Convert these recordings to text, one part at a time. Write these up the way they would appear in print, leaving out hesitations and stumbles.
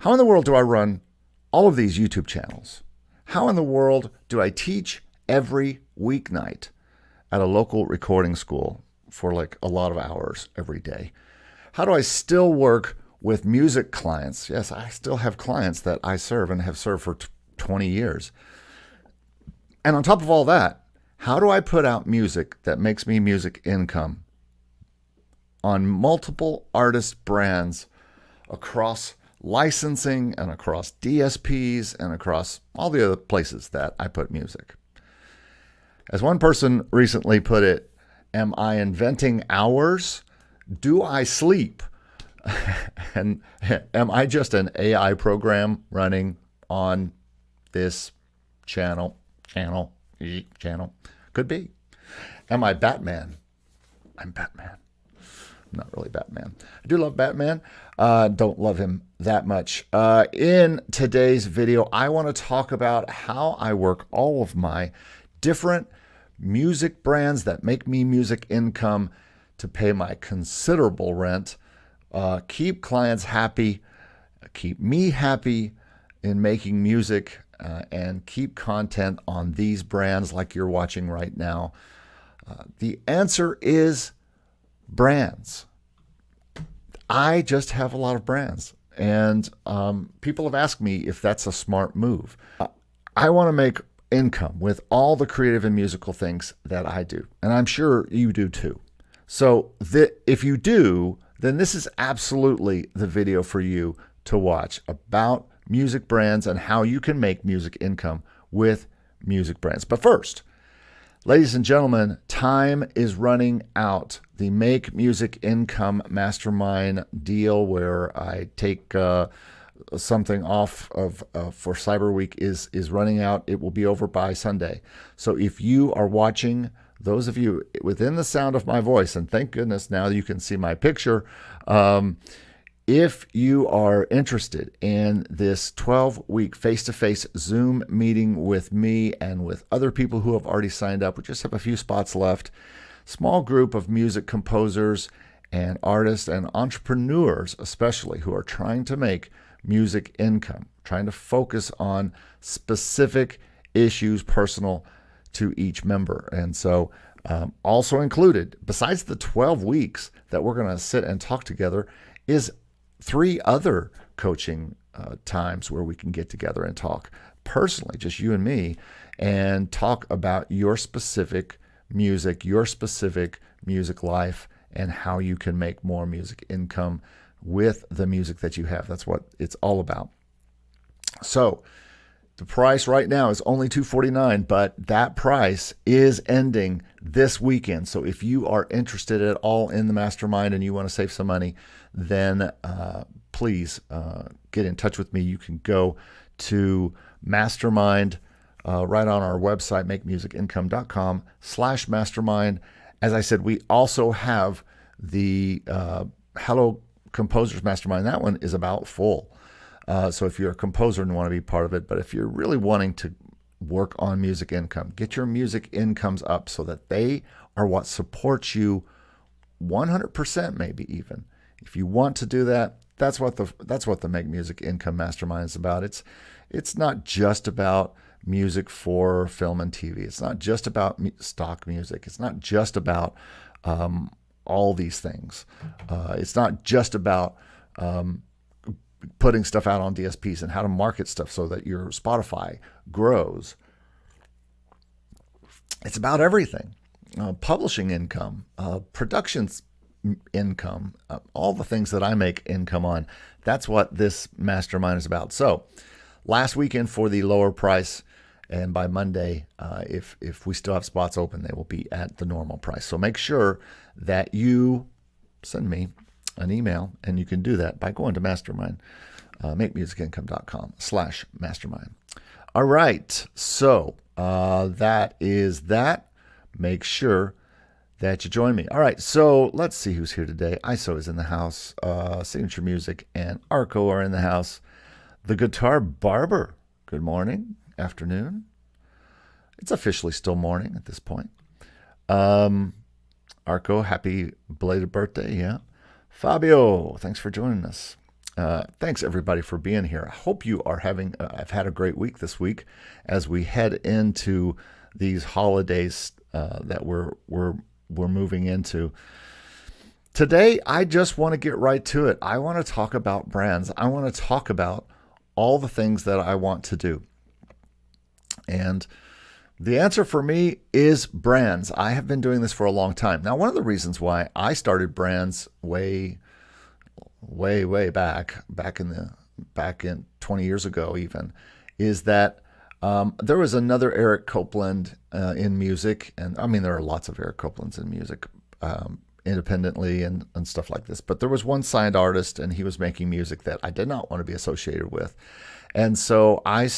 How in the world do I run all of these YouTube channels? How in the world do I teach every weeknight at a local recording school for like a lot of hours every day? How do I still work with music clients? Yes, I still have clients that I serve and have served for 20 years. And on top of all that, how do I put out music that makes me music income on multiple artist brands across licensing and across DSPs and across all the other places that I put music? As one person recently put it, am I inventing hours? Do I sleep? And am I just an AI program running on this channel? Could be. Am I Batman? I'm Batman. I'm not really Batman. I do love Batman. Don't love him that much. In today's video, I want to talk about how I work all of my different music brands that make me music income to pay my considerable rent, keep clients happy, keep me happy in making music, and keep content on these brands like you're watching right now. The answer is brands. I just have a lot of brands, and people have asked me if that's a smart move. I want to make income with all the creative and musical things that I do, and I'm sure you do too. So if you do, then this is absolutely the video for you to watch about music brands and how you can make music income with music brands. But first, ladies and gentlemen, time is running out. The Make Music Income Mastermind deal, where I take something off of for Cyber Week, is running out. It will be over by Sunday. So if you are watching, those of you within the sound of my voice, and thank goodness now you can see my picture, if you are interested in this 12-week face-to-face Zoom meeting with me and with other people who have already signed up, we just have a few spots left. Small group of music composers and artists and entrepreneurs, especially, who are trying to make music income, trying to focus on specific issues personal to each member. And so also included, besides the 12 weeks that we're going to sit and talk together, is 3 other coaching times where we can get together and talk personally, just you and me, and talk about your specific music, your specific music life, and how you can make more music income with the music that you have. That's what it's all about. So the price right now is only $249, but that price is ending this weekend. So if you are interested at all in the mastermind and you want to save some money, then please get in touch with me. You can go to Mastermind right on our website, makemusicincome.com/mastermind. As I said, we also have the Hello Composers Mastermind. That one is about full. So if you're a composer and want to be part of it, but if you're really wanting to work on music income, get your music incomes up so that they are what supports you 100%, maybe even. If you want to do that, that's what the Make Music Income Mastermind is about. It's not just about music for film and TV. It's not just about stock music. It's not just about all these things. It's not just about putting stuff out on DSPs and how to market stuff so that your Spotify grows. It's about everything. Publishing income, productions income, all the things that I make income on. That's what this mastermind is about. So last weekend for the lower price, and by Monday, if we still have spots open, they will be at the normal price. So make sure that you send me an email, and you can do that by going to Mastermind, makemusicincome.com/mastermind. All right, so that is that. Make sure that you join me. All right, so let's see who's here today. ISO is in the house. Signature Music and Arco are in the house. The Guitar Barber, good morning, afternoon. It's officially still morning at this point. Arco, happy belated birthday, yeah. Fabio, thanks for joining us. Thanks everybody for being here. I hope you are having, I've had a great week this week as we head into these holidays that we're moving into. Today, I just want to get right to it. I want to talk about brands. I want to talk about all the things that I want to do. And the answer for me is brands. I have been doing this for a long time. Now, one of the reasons why I started brands way back in 20 years ago even, is that there was another Eric Copeland in music. And I mean, there are lots of Eric Copelands in music independently and stuff like this. But there was one signed artist and he was making music that I did not want to be associated with. And so I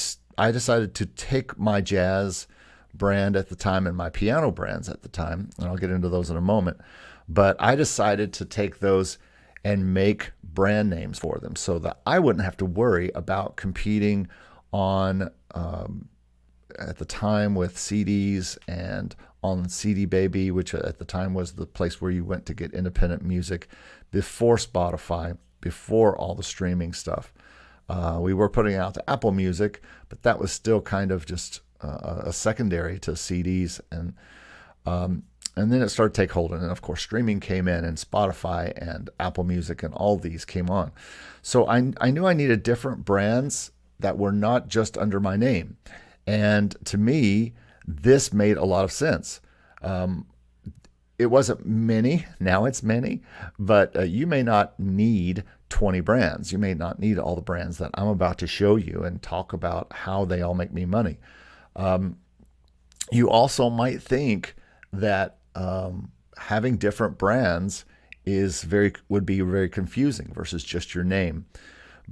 decided to take my jazz brand at the time and my piano brands at the time, and I'll get into those in a moment, but I decided to take those and make brand names for them so that I wouldn't have to worry about competing on at the time with CDs and on CD Baby, which at the time was the place where you went to get independent music before Spotify, before all the streaming stuff. We were putting out to Apple Music, but that was still kind of just a secondary to CDs, and then it started to take hold, and then of course streaming came in, and Spotify and Apple Music and all these came on. So I knew I needed different brands that were not just under my name, and to me this made a lot of sense. It wasn't many, now it's many, but you may not need 20 brands. You may not need all the brands that I'm about to show you and talk about how they all make me money. You also might think that having different brands would be very confusing versus just your name.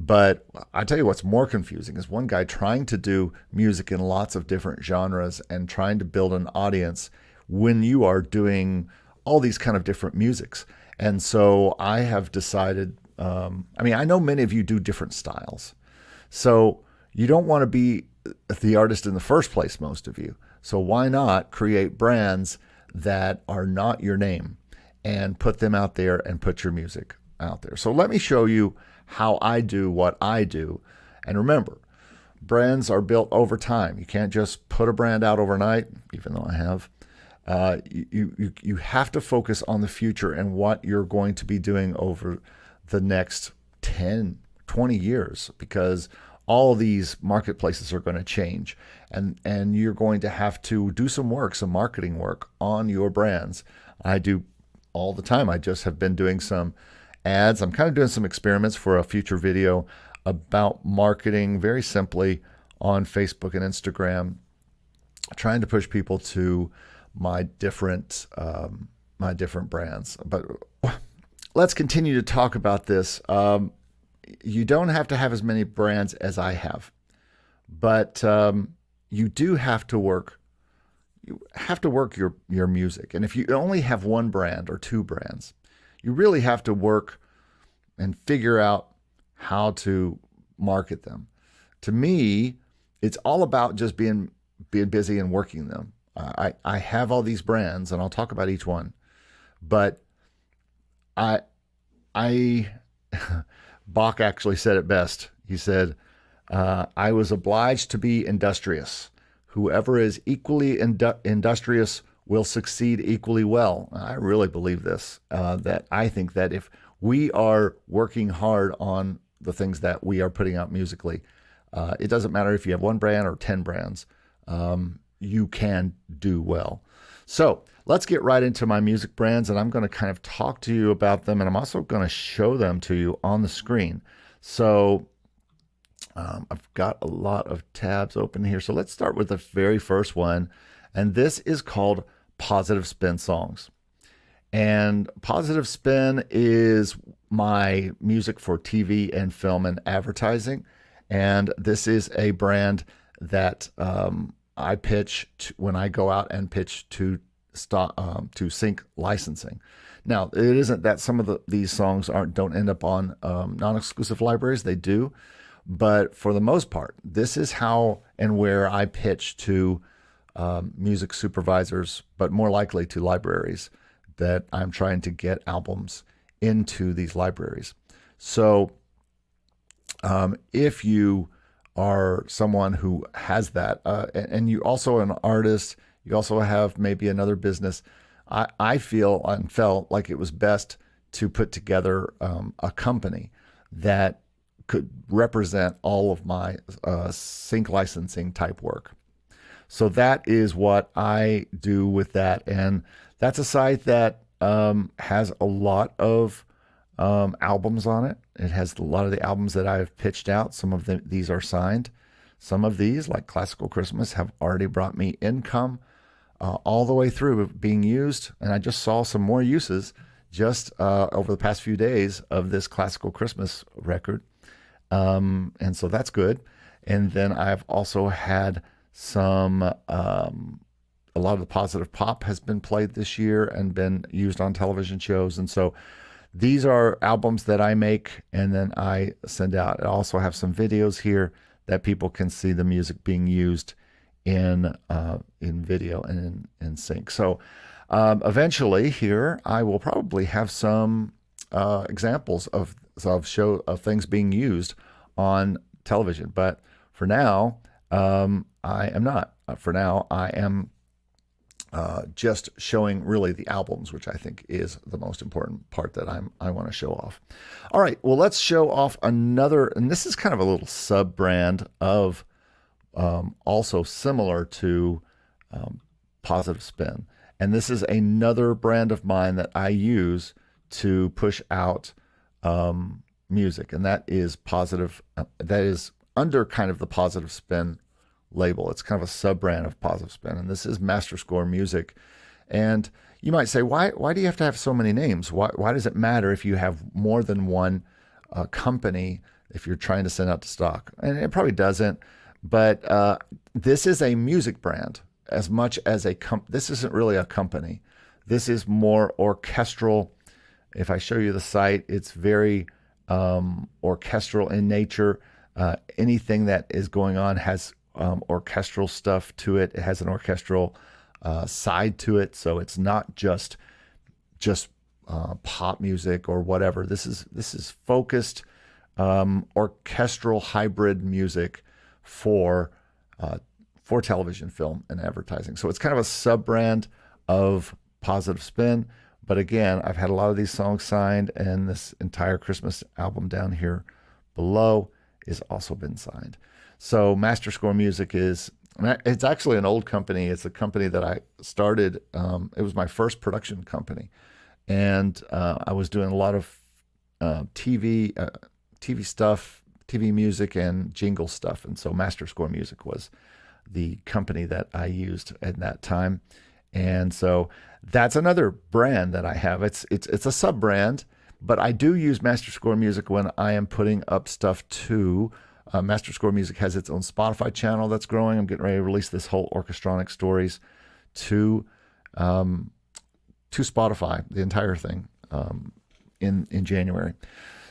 But I tell you what's more confusing is one guy trying to do music in lots of different genres and trying to build an audience when you are doing all these kind of different musics. And so I have decided, I know many of you do different styles. So you don't want to be the artist in the first place, most of you. So why not create brands that are not your name and put them out there and put your music out there? So let me show you how I do what I do. And remember, brands are built over time. You can't just put a brand out overnight, even though I have. You have to focus on the future and what you're going to be doing over the next 10, 20 years, because all these marketplaces are going to change, and you're going to have to do some marketing work on your brands. I do all the time. I just have been doing some ads. I'm kind of doing some experiments for a future video about marketing very simply on Facebook and Instagram, trying to push people to my different brands. But let's continue to talk about this. You don't have to have as many brands as I have, but you do have to work. You have to work your music. And if you only have one brand or two brands, you really have to work and figure out how to market them. To me, it's all about just being busy and working them. I have all these brands, and I'll talk about each one, but Bach actually said it best. He said, I was obliged to be industrious. Whoever is equally industrious will succeed equally well. I really believe this, that I think that if we are working hard on the things that we are putting out musically, it doesn't matter if you have one brand or 10 brands, you can do well. So let's get right into my music brands, and I'm going to kind of talk to you about them, and I'm also going to show them to you on the screen. So I've got a lot of tabs open here. So let's start with the very first one, and this is called Positive Spin Songs. And Positive Spin is my music for TV and film and advertising, and this is a brand that I pitch when I go out and pitch to sync licensing. Now, it isn't that some of these songs don't end up on non-exclusive libraries. They do, but for the most part, this is how and where I pitch to music supervisors, but more likely to libraries that I'm trying to get albums into these libraries. So If you are someone who has that, and you also an artist, you also have maybe another business, I feel and felt like it was best to put together a company that could represent all of my sync licensing type work. So that is what I do with that. And that's a site that has a lot of albums on it. It has a lot of the albums that I've pitched out. Some of these are signed. Some of these, like Classical Christmas, have already brought me income all the way through being used. And I just saw some more uses just over the past few days of this Classical Christmas record. And so that's good. And then I've also had some, a lot of the Positive Pop has been played this year and been used on television shows. And so these are albums that I make and then I send out. I also have some videos here that people can see the music being used in video and in sync. So eventually here I will probably have some examples of things being used on television. But for now, I am not. For now, I am just showing really the albums, which I think is the most important part that I want to show off. All right, well, let's show off another, and this is kind of a little sub brand of also similar to Positive Spin. And this is another brand of mine that I use to push out music, and that is positive. That is under kind of the Positive Spin label. It's kind of a sub brand of Positive Spin, and this is Masterscore Music. And you might say, why do you have to have so many names? Why does it matter if you have more than one company if you're trying to send out to stock? And it probably doesn't, but this is a music brand as much as this isn't really a company. This is more orchestral. If I show you the site, it's very orchestral in nature. Anything that is going on has orchestral stuff to it. It has an orchestral side to it, so it's not just pop music or whatever. This is focused orchestral hybrid music for television, film, and advertising. So it's kind of a sub brand of Positive Spin. But again, I've had a lot of these songs signed, and this entire Christmas album down here below has also been signed. So Masterscore Music it's actually an old company. It's a company that I started. It was my first production company. And I was doing a lot of TV stuff, TV music, and jingle stuff. And so Masterscore Music was the company that I used at that time. And so that's another brand that I have. It's a sub brand, but I do use Masterscore Music when I am putting up stuff to Masterscore Music has its own Spotify channel that's growing. I'm getting ready to release this whole Orchestronic Stories to Spotify, the entire thing, in January.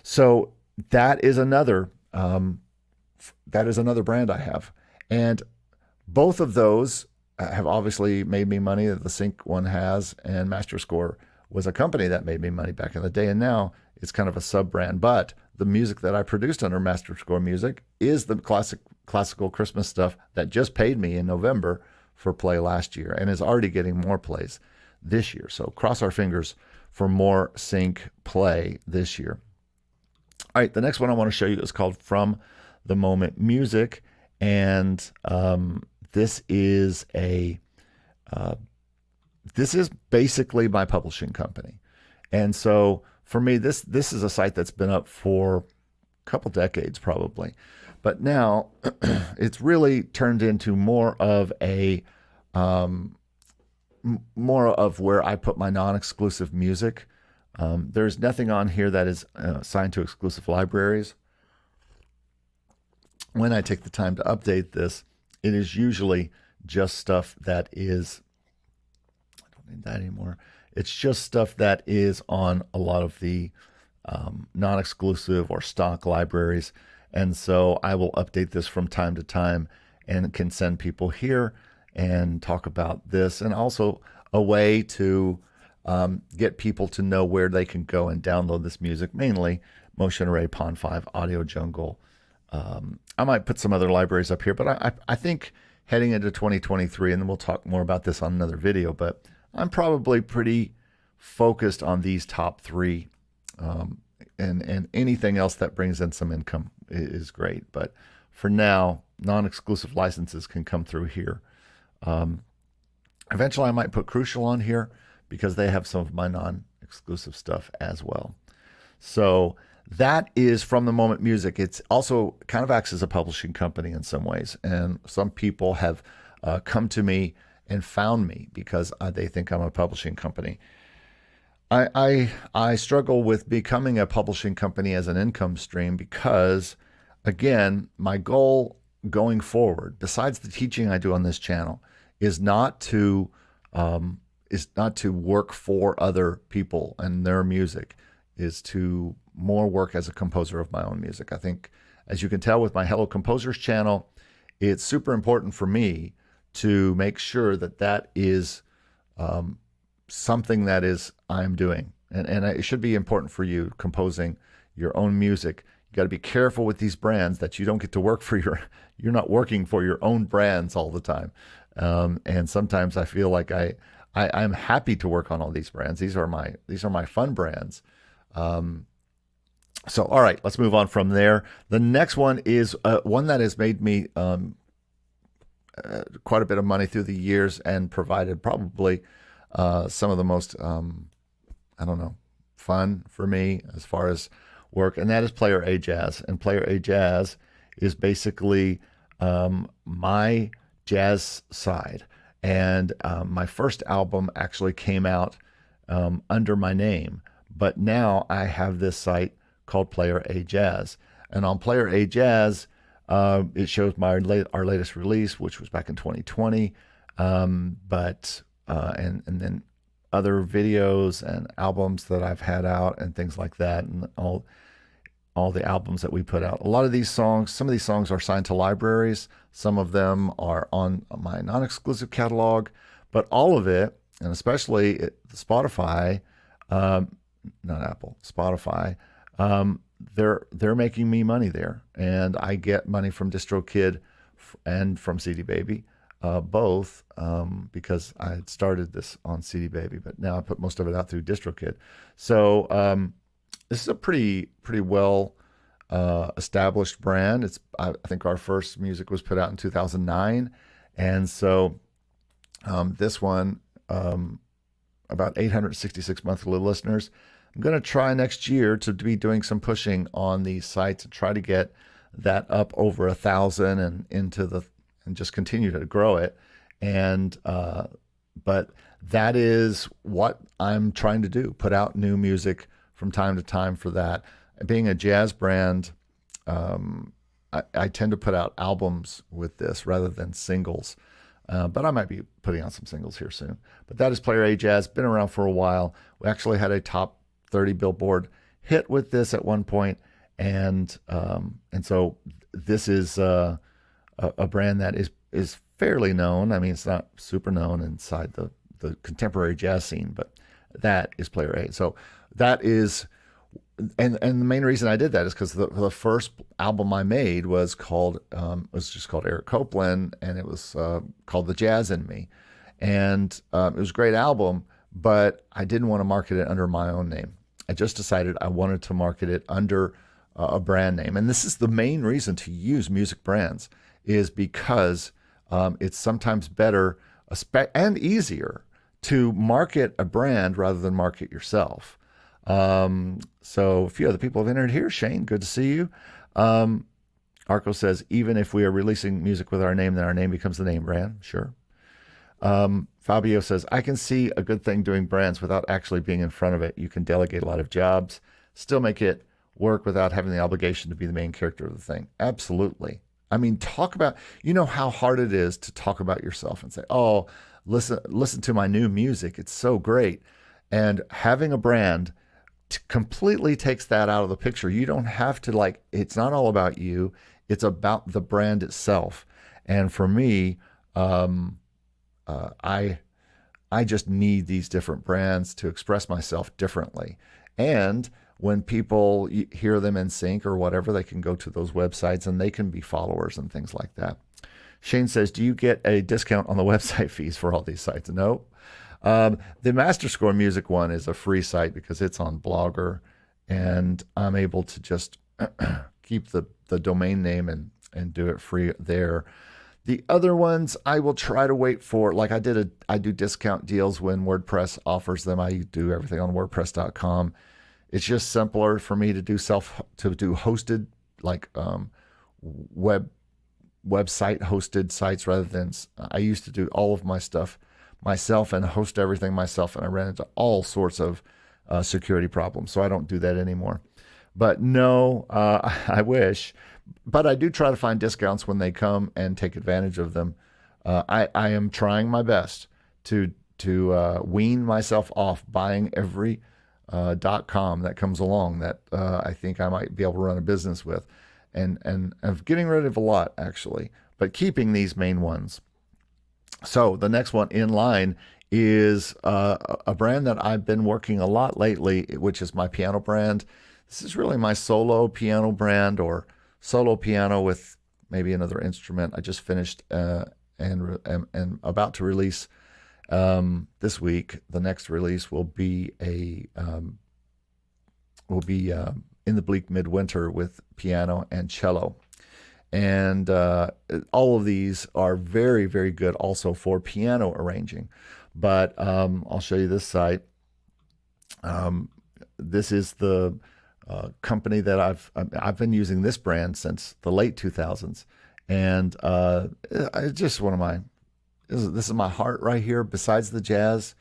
So that is another brand I have, and both of those have obviously made me money. The Sync one has, and Masterscore was a company that made me money back in the day, and now it's kind of a sub brand. But the music that I produced under Masterscore Music is the classical Christmas stuff that just paid me in November for play last year and is already getting more plays this year. So cross our fingers for more sync play this year. All right, the next one I want to show you is called From the Moment Music, and this is basically my publishing company. And so for me, this is a site that's been up for a couple decades probably, but now it's really turned into more of where I put my non-exclusive music. There's nothing on here that is signed to exclusive libraries. When I take the time to update this, it is usually just stuff that is, I don't need that anymore. It's just stuff that is on a lot of the non-exclusive or stock libraries. And so I will update this from time to time and can send people here and talk about this, and also a way to get people to know where they can go and download this music, mainly Motion Array, Pond 5, Audio Jungle, I might put some other libraries up here, but I think heading into 2023, and then we'll talk more about this on another video, but I'm probably pretty focused on these top three, and anything else that brings in some income is great. But for now, non-exclusive licenses can come through here. Eventually, I might put Crucial on here because they have some of my non-exclusive stuff as well. So that is From the Moment Music. It's also kind of acts as a publishing company in some ways. And some people have come to me and found me because they think I'm a publishing company. I struggle with becoming a publishing company as an income stream because, again, my goal going forward, besides the teaching I do on this channel, is not to work for other people and their music, is to more work as a composer of my own music. I think, as you can tell with my Hello Composers channel, it's super important for me to make sure that that is something that is I'm doing. And it should be important for you, composing your own music. You got to be careful with these brands that you don't get to work for you're not working for your own brands all the time. And sometimes I feel like I'm happy to work on all these brands. These are my fun brands. So, all right, let's move on from there. The next one is one that has made me quite a bit of money through the years and provided probably some of the most, fun for me as far as work, and that is Player A Jazz. And Player A Jazz is basically my jazz side. And my first album actually came out under my name, but now I have this site called Player A Jazz. And on Player A Jazz, it shows our latest release, which was back in 2020, and then other videos and albums that I've had out and things like that, and all the albums that we put out. A lot of these songs, some of these songs are signed to libraries. Some of them are on my non-exclusive catalog, but all of it, and especially Spotify, not Apple, Spotify, they're making me money there, and I get money from DistroKid and from CD Baby, both, because I had started this on CD Baby, but now I put most of it out through DistroKid. So this is a pretty well established brand. I think our first music was put out in 2009, and so this one, about 866 monthly listeners. I'm going to try next year to be doing some pushing on these sites and try to get that up over 1,000 and and just continue to grow it. And but that is what I'm trying to do: put out new music from time to time. For that, being a jazz brand, I tend to put out albums with this rather than singles. But I might be putting out some singles here soon. But that is Player A Jazz. Been around for a while. We actually had a top 30 Billboard hit with this at one point, and so this is a brand that is fairly known. I mean, it's not super known inside the contemporary jazz scene, but that is Player A. So that is, and the main reason I did that is because the first album I made was just called Eric Copeland, and it was called The Jazz in Me, and it was a great album, but I didn't want to market it under my own name. I just decided I wanted to market it under a brand name. And this is the main reason to use music brands, is because it's sometimes better and easier to market a brand rather than market yourself. So a few other people have entered here. Shane, good to see you. Arco says, even if we are releasing music with our name, then our name becomes the name brand. Sure. Fabio says, I can see a good thing doing brands without actually being in front of it. You can delegate a lot of jobs, still make it work without having the obligation to be the main character of the thing. Absolutely. I mean, talk about, how hard it is to talk about yourself and say, oh, listen to my new music. It's so great. And having a brand completely takes that out of the picture. You don't have to it's not all about you. It's about the brand itself. And for me, I just need these different brands to express myself differently. And when people hear them in sync or whatever, they can go to those websites and they can be followers and things like that. Shane says, do you get a discount on the website fees for all these sites? No. The Masterscore music one is a free site because it's on Blogger, and I'm able to just keep the domain name and do it free there. The other ones I will try to wait for. Like I do discount deals when WordPress offers them. I do everything on WordPress.com. It's just simpler for me to do hosted, like website hosted sites rather than I used to do all of my stuff myself and host everything myself, and I ran into all sorts of security problems. So I don't do that anymore. But no, I wish. But I do try to find discounts when they come and take advantage of them. I am trying my best to wean myself off buying every .com that comes along that I think I might be able to run a business with, and of getting rid of a lot actually, but keeping these main ones. So the next one in line is a brand that I've been working a lot lately, which is my piano brand. This is really my solo piano brand, or solo piano with maybe another instrument. I just finished and about to release this week. The next release will be in the bleak midwinter with piano and cello. And all of these are very, very good also for piano arranging. But I'll show you this site. This is the company that I've been using this brand since the late 2000s, and it's just one of my. This is my heart right here. Besides the jazz,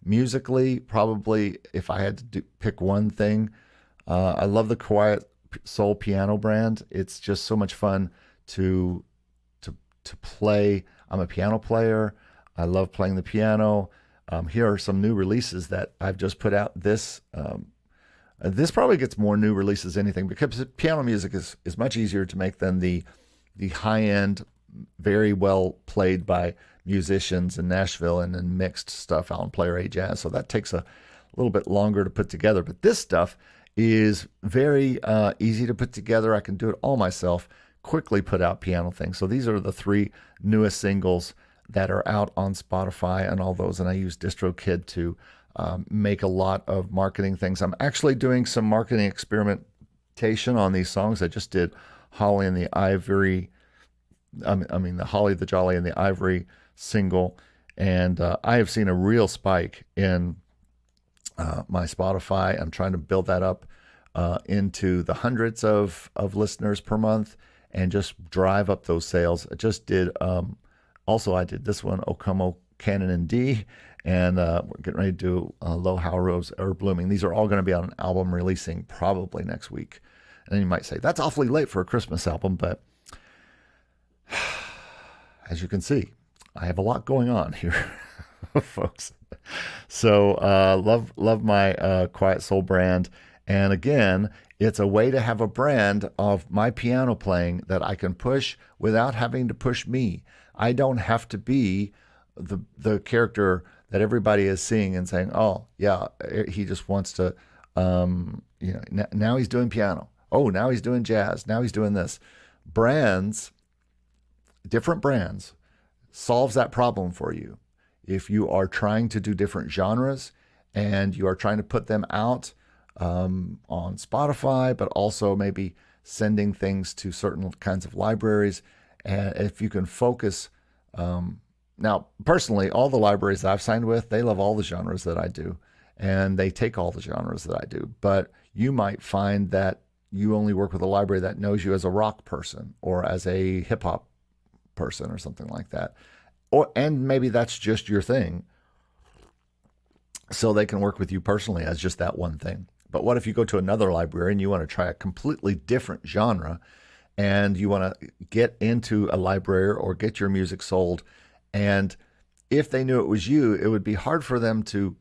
musically, probably if I had to pick one thing, I love the Quiet Soul piano brand. It's just so much fun to play. I'm a piano player. I love playing the piano. Here are some new releases that I've just put out. This probably gets more new releases than anything, because piano music is much easier to make than the high-end, very well played by musicians in Nashville and then mixed stuff out on Player A Jazz. So that takes a little bit longer to put together. But this stuff is very easy to put together. I can do it all myself, quickly put out piano things. So these are the 3 newest singles that are out on Spotify and all those. And I use DistroKid to make a lot of marketing things. I'm actually doing some marketing experimentation on these songs. I just did Holly and the Ivory. The Holly, the Jolly, and the Ivory single, and I have seen a real spike in my Spotify. I'm trying to build that up into the hundreds of listeners per month and just drive up those sales. I just did I did this one, O Como Canon in D, and we're getting ready to do Lo How Rose Are Blooming. These are all going to be on an album releasing probably next week. And you might say, that's awfully late for a Christmas album, but as you can see, I have a lot going on here, folks. So love my Quiet Soul brand. And again, it's a way to have a brand of my piano playing that I can push without having to push me. I don't have to be the character that everybody is seeing and saying, oh, yeah, he just wants to, now he's doing piano. Oh, now he's doing jazz. Now he's doing this. Different brands solves that problem for you. If you are trying to do different genres and you are trying to put them out on Spotify, but also maybe sending things to certain kinds of libraries, and if you can focus, now personally, all the libraries that I've signed with, they love all the genres that I do, and they take all the genres that I do. But you might find that you only work with a library that knows you as a rock person or as a hip hop person or something like that. And maybe that's just your thing. So they can work with you personally as just that one thing. But what if you go to another library and you want to try a completely different genre, and you want to get into a library or get your music sold, and if they knew it was you, it would be hard for them to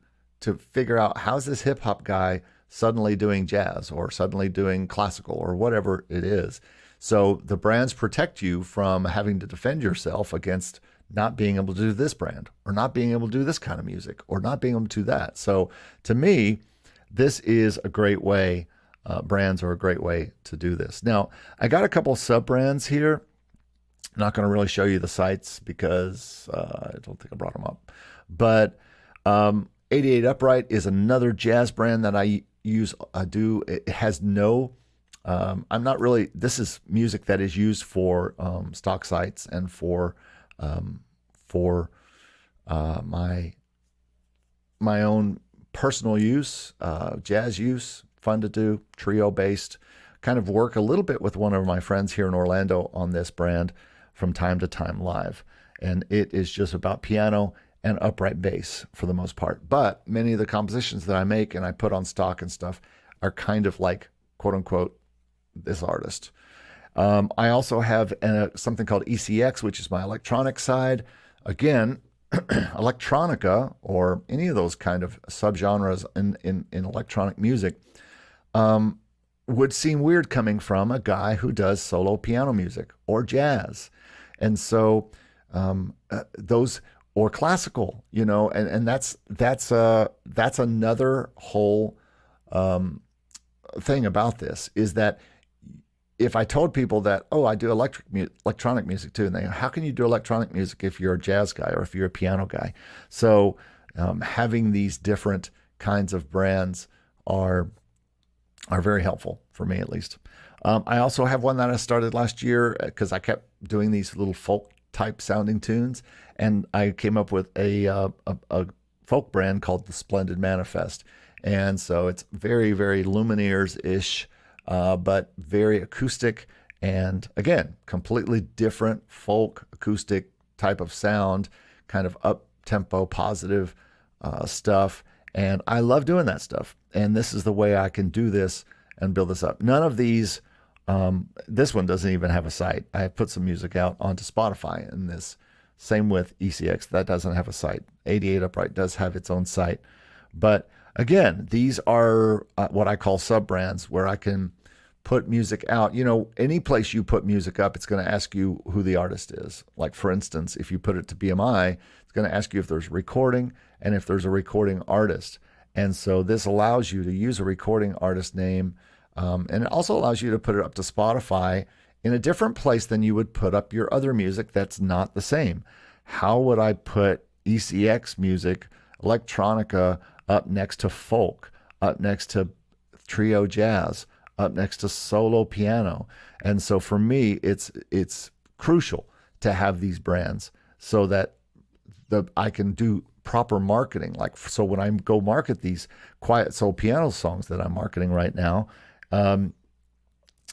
figure out, how's this hip hop guy suddenly doing jazz or suddenly doing classical or whatever it is. So the brands protect you from having to defend yourself against not being able to do this brand or not being able to do this kind of music or not being able to do that. So to me, this is a great way brands are a great way to do this. Now, I got a couple sub brands here. I'm not going to really show you the sites because I don't think I brought them up. But 88 Upright is another jazz brand that I use. It has no, I'm not really, this is music that is used for stock sites and for my own personal use, jazz use, fun to do, trio based. Kind of work a little bit with one of my friends here in Orlando on this brand from time to time live. And it is just about piano and upright bass for the most part. But many of the compositions that I make and I put on stock and stuff are kind of like, quote unquote, this artist. I also have something called ECX, which is my electronic side. Again, electronica or any of those kind of subgenres in electronic music would seem weird coming from a guy who does solo piano music or jazz. And so those, or classical, and that's another whole thing about this, is that if I told people that, oh, I do electronic music too, and they, how can you do electronic music if you're a jazz guy or if you're a piano guy? So having these different kinds of brands are very helpful for me, at least. I also have one that I started last year because I kept doing these little folk type sounding tunes, and I came up with a folk brand called the Splendid Manifest. And so it's very, very Lumineers-ish, but very acoustic, and again, completely different folk acoustic type of sound, kind of up-tempo, positive stuff. And I love doing that stuff. And this is the way I can do this and build this up. None of these, this one doesn't even have a site. I put some music out onto Spotify in this. Same with ECX, that doesn't have a site. 88 Upright does have its own site. But again, these are what I call sub-brands, where I can put music out. Any place you put music up, it's going to ask you who the artist is. Like, for instance, if you put it to BMI, it's going to ask you if there's a recording and if there's a recording artist. And so this allows you to use a recording artist name, and it also allows you to put it up to Spotify in a different place than you would put up your other music that's not the same. How would I put ECX music, electronica, up next to folk, up next to trio jazz, up next to solo piano? And so for me, it's crucial to have these brands so that I can do proper marketing. Like, so when I go market these quiet soul piano songs that I'm marketing right now,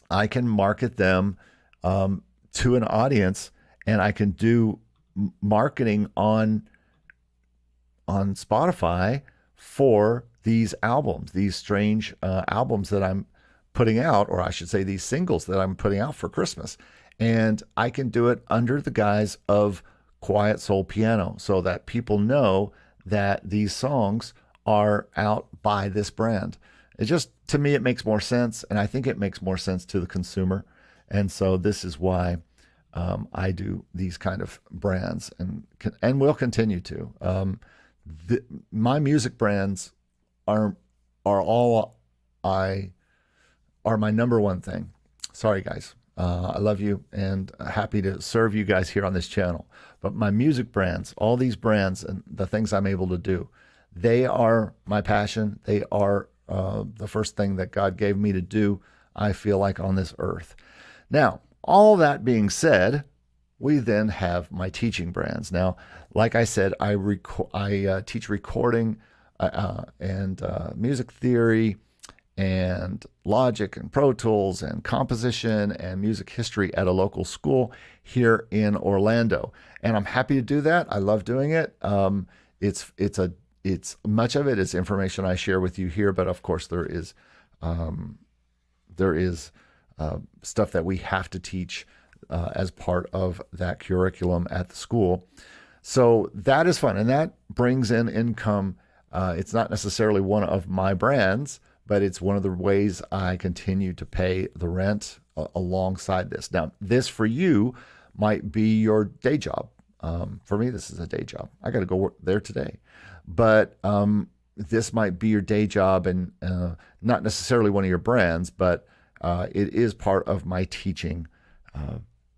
I can market them to an audience, and I can do marketing on Spotify for these albums, these strange albums that I'm putting out, or I should say these singles that I'm putting out for Christmas. And I can do it under the guise of quiet soul piano, so that people know that these songs are out by this brand. It just, to me, it makes more sense, and I think it makes more sense to the consumer. And so this is why I do these kind of brands, and will continue to. My music brands are my number one thing. Sorry, guys. I love you and happy to serve you guys here on this channel. But my music brands, all these brands and the things I'm able to do, they are my passion. They are the first thing that God gave me to do, I feel like, on this earth. Now, all that being said, we then have my teaching brands. Now, like I said, I teach recording and music theory and Logic and Pro Tools and composition and music history at a local school here in Orlando. And I'm happy to do that. I love doing it. It's much of it is information I share with you here, but of course there is stuff that we have to teach as part of that curriculum at the school. So that is fun, and that brings in income. It's not necessarily one of my brands, but it's one of the ways I continue to pay the rent alongside this. Now, this for you might be your day job. For me, this is a day job. I got to go work there today. But this might be your day job and not necessarily one of your brands, but it is part of my teaching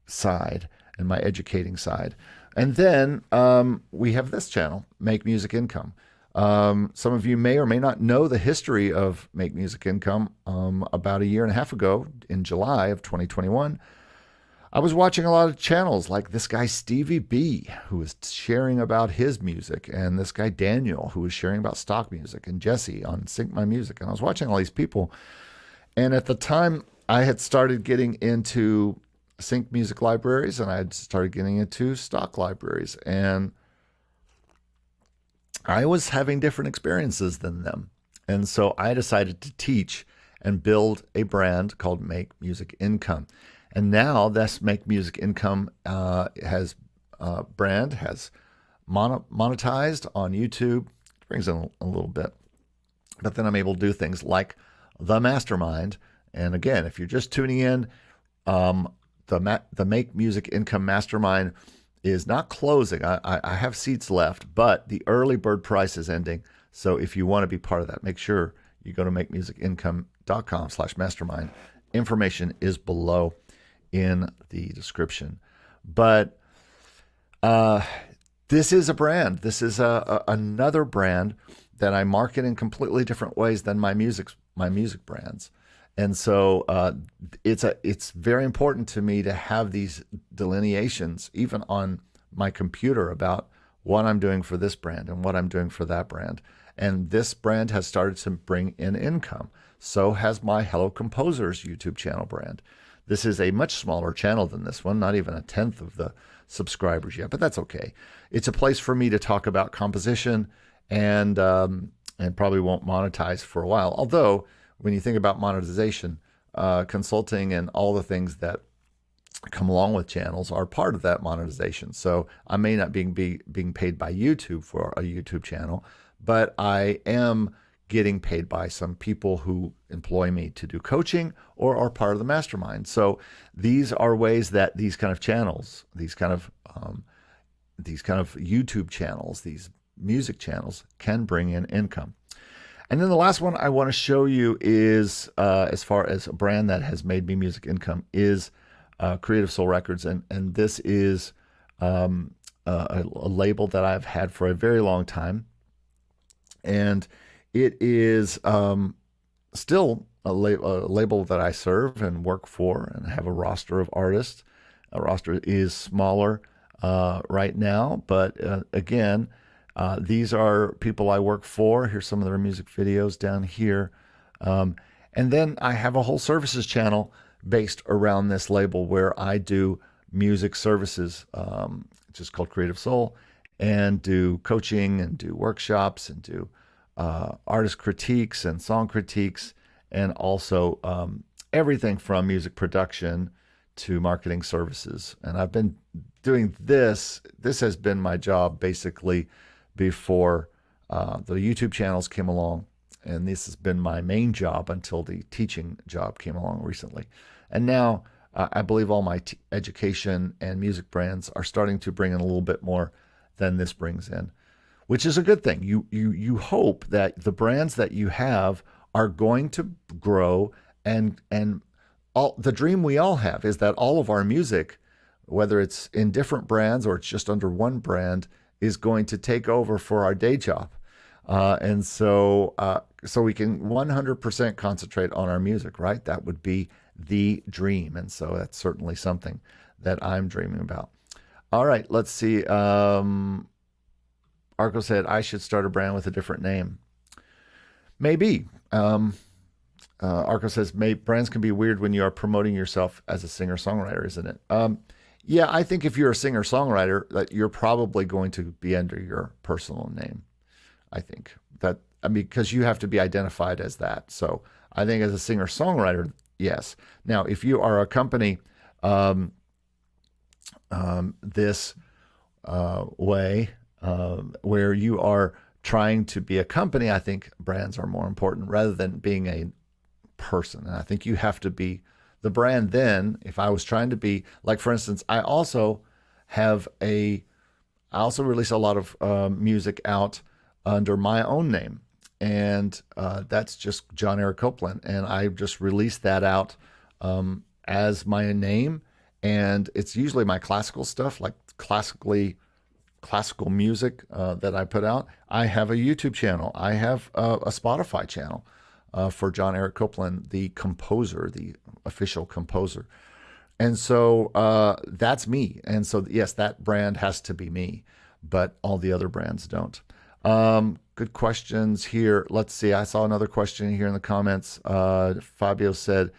side and my educating side. And then we have this channel, Make Music Income. Some of you may or may not know the history of Make Music Income. About a year and a half ago, in July of 2021, I was watching a lot of channels like this guy Stevie B, who was sharing about his music, and this guy Daniel, who was sharing about stock music, and Jesse on Sync My Music. And I was watching all these people. And at the time, I had started getting into sync music libraries, and I had started getting into stock libraries. And I was having different experiences than them. And so I decided to teach and build a brand called Make Music Income. And now this Make Music Income has monetized on YouTube. It brings in a little bit. But then I'm able to do things like the Mastermind. And again, if you're just tuning in, the Make Music Income Mastermind is not closing. I have seats left, but the early bird price is ending. So if you want to be part of that, make sure you go to makemusicincome.com/mastermind. Information is below in the description. But this is a brand. This is another brand that I market in completely different ways than my music brands. And so it's very important to me to have these delineations, even on my computer, about what I'm doing for this brand and what I'm doing for that brand. And this brand has started to bring in income. So has my Hello Composers YouTube channel brand. This is a much smaller channel than this one, not even a tenth of the subscribers yet, but that's okay. It's a place for me to talk about composition and probably won't monetize for a while. Although, when you think about monetization, consulting and all the things that come along with channels are part of that monetization. So I may not be being paid by YouTube for a YouTube channel, but I am getting paid by some people who employ me to do coaching or are part of the mastermind. So these are ways that these kind of channels, these kind of YouTube channels, these music channels can bring in income. And then the last one I want to show you is, as far as a brand that has made me music income, is Creative Soul Records. And this is a label that I've had for a very long time. And it is still a label that I serve and work for and have a roster of artists. A roster is smaller right now, but again, these are people I work for. Here's some of their music videos down here. And then I have a whole services channel based around this label where I do music services, just called Creative Soul, and do coaching and do workshops and do artist critiques and song critiques, and also everything from music production to marketing services. And I've been doing this. This has been my job basically before the YouTube channels came along. And this has been my main job until the teaching job came along recently. And now I believe all my education and music brands are starting to bring in a little bit more than this brings in, which is a good thing. You hope that the brands that you have are going to grow, and all the dream we all have is that all of our music, whether it's in different brands or it's just under one brand, is going to take over for our day job. And so we can 100% concentrate on our music, right? That would be the dream. And so that's certainly something that I'm dreaming about. All right, let's see. Arco said, I should start a brand with a different name. Maybe. Arco says, brands can be weird when you are promoting yourself as a singer-songwriter, isn't it? Yeah, I think if you're a singer-songwriter, that you're probably going to be under your personal name. I think that, because you have to be identified as that. So I think as a singer-songwriter, yes. Now, if you are a company this way, where you are trying to be a company, I think brands are more important rather than being a person. And I think you have to be the brand. Then if I was trying to be, like, for instance, I also release a lot of music out under my own name. and that's just John Eric Copeland. And I just released that out as my name, and it's usually my classical stuff, like classical music that I put out. I have a YouTube channel. I have a Spotify channel for John Eric Copeland, the composer, the official composer. And so that's me. And so, yes, that brand has to be me, but all the other brands don't. Good questions here. Let's see. I saw another question here in the comments. Fabio said,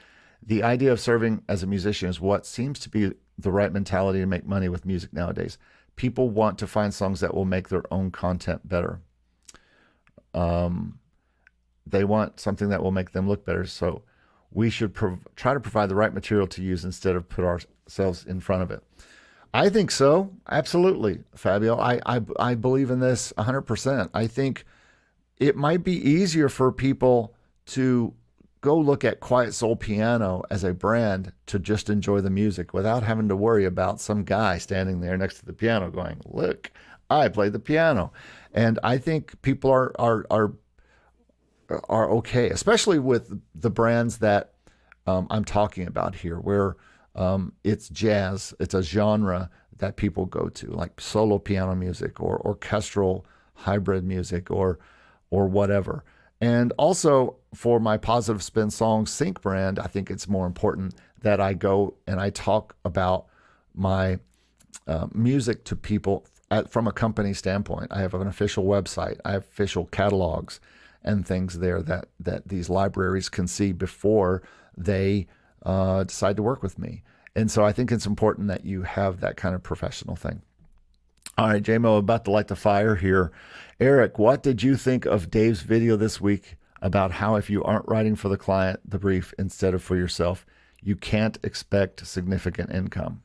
the idea of serving as a musician is what seems to be the right mentality to make money with music nowadays. People want to find songs that will make their own content better. They want something that will make them look better. So we should try to provide the right material to use instead of put ourselves in front of it. I think so. Absolutely, Fabio. I believe in this 100%. I think it might be easier for people to go look at Quiet Soul Piano as a brand to just enjoy the music without having to worry about some guy standing there next to the piano going, look, I played the piano. And I think people are okay, especially with the brands that I'm talking about here, where it's jazz. It's a genre that people go to, like solo piano music or orchestral hybrid music or whatever. And also for my Positive Spin Songs Sync brand, I think it's more important that I go and I talk about my music to people from a company standpoint. I have an official website. I have official catalogs and things there that these libraries can see before they decide to work with me. And so I think it's important that you have that kind of professional thing. All right, JMO, about to light the fire here. Eric, what did you think of Dave's video this week about how if you aren't writing for the client the brief instead of for yourself, you can't expect significant income?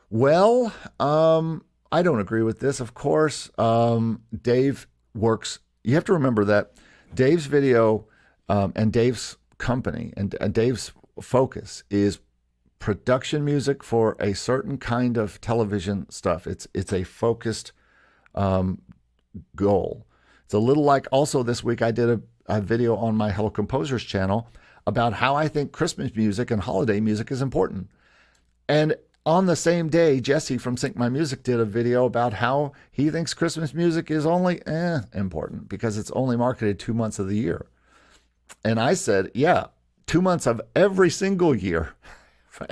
Well, I don't agree with this. Of course, Dave works. You have to remember that Dave's video and Dave's company and Dave's focus is production music for a certain kind of television stuff. It's a focused goal. It's a little like, also this week I did a video on my Hello Composers channel about how I think Christmas music and holiday music is important. And on the same day, Jesse from Sync My Music did a video about how he thinks Christmas music is only important because it's only marketed 2 months of the year. And I said, yeah, 2 months of every single year,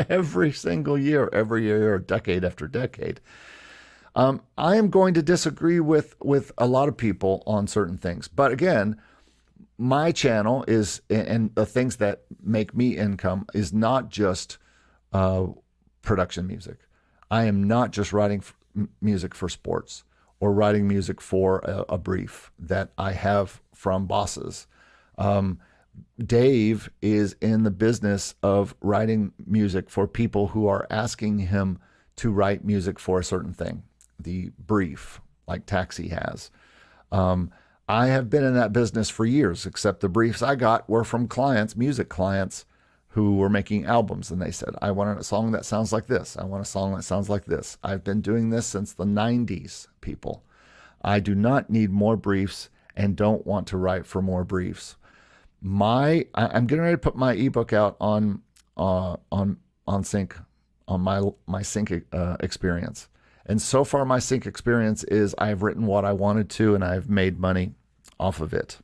every year, decade after decade. I am going to disagree with a lot of people on certain things. But again, my channel is, and the things that make me income is not just production music. I am not just writing music for sports or writing music for a brief that I have from bosses. Dave is in the business of writing music for people who are asking him to write music for a certain thing, the brief, like Taxi has. I have been in that business for years, except the briefs I got were from clients, music clients, who were making albums. And they said, I want a song that sounds like this. I want a song that sounds like this. I've been doing this since the 90s, people. I do not need more briefs and don't want to write for more briefs. I'm getting ready to put my ebook out on Sync, on my Sync experience. And so far my Sync experience is I've written what I wanted to and I've made money off of it.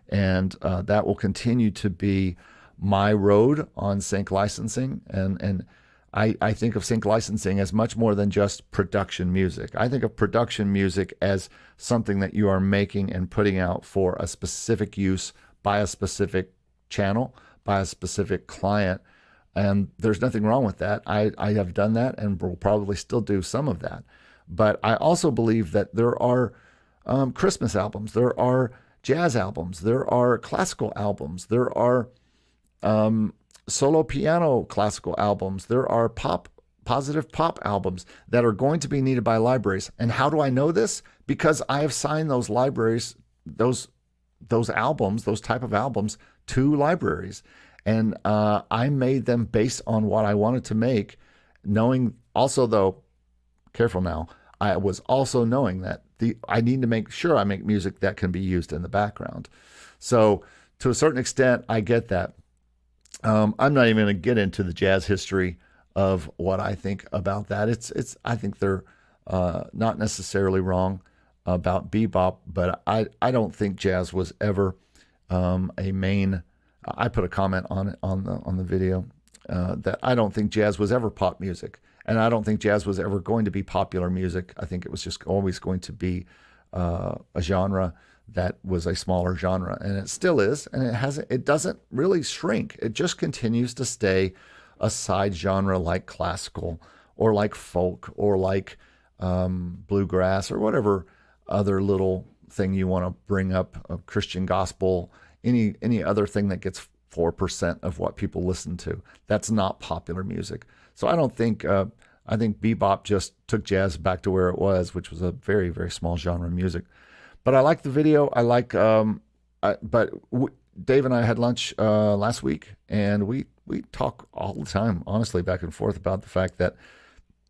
And that will continue to be my road on Sync licensing. And I think of Sync licensing as much more than just production music. I think of production music as something that you are making and putting out for a specific use by a specific channel, by a specific client. And there's nothing wrong with that. I have done that and will probably still do some of that. But I also believe that there are Christmas albums, there are jazz albums, there are classical albums, there are solo piano classical albums, there are positive pop albums that are going to be needed by libraries. And how do I know this? Because I have signed those libraries, those albums, those type of albums to libraries. And I made them based on what I wanted to make, knowing also, though, careful now, I was also knowing that I need to make sure I make music that can be used in the background. So to a certain extent, I get that. I'm not even going to get into the jazz history of what I think about that. I think they're not necessarily wrong about bebop, but I don't think jazz was ever a main. I put a comment on it on the video that I don't think jazz was ever pop music, and I don't think jazz was ever going to be popular music. I think it was just always going to be a genre that was a smaller genre, and it still is, and it doesn't really shrink. It just continues to stay a side genre like classical or like folk or like bluegrass or whatever other little thing you want to bring up, a Christian gospel, any other thing that gets 4% of what people listen to. That's not popular music. So I don't think I think bebop just took jazz back to where it was, which was a very, very small genre of music. But I like the video. I like, Dave and I had lunch last week, and we talk all the time, honestly, back and forth about the fact that,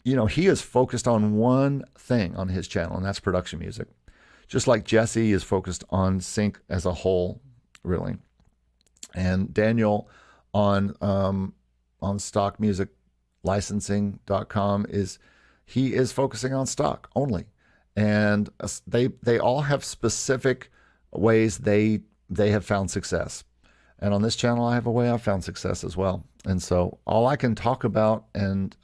he is focused on one thing on his channel, and that's production music. Just like Jesse is focused on sync as a whole, really. And Daniel on stockmusiclicensing.com he is focusing on stock only. And they all have specific ways they have found success. And on this channel, I have a way I've found success as well. And so all I can talk about and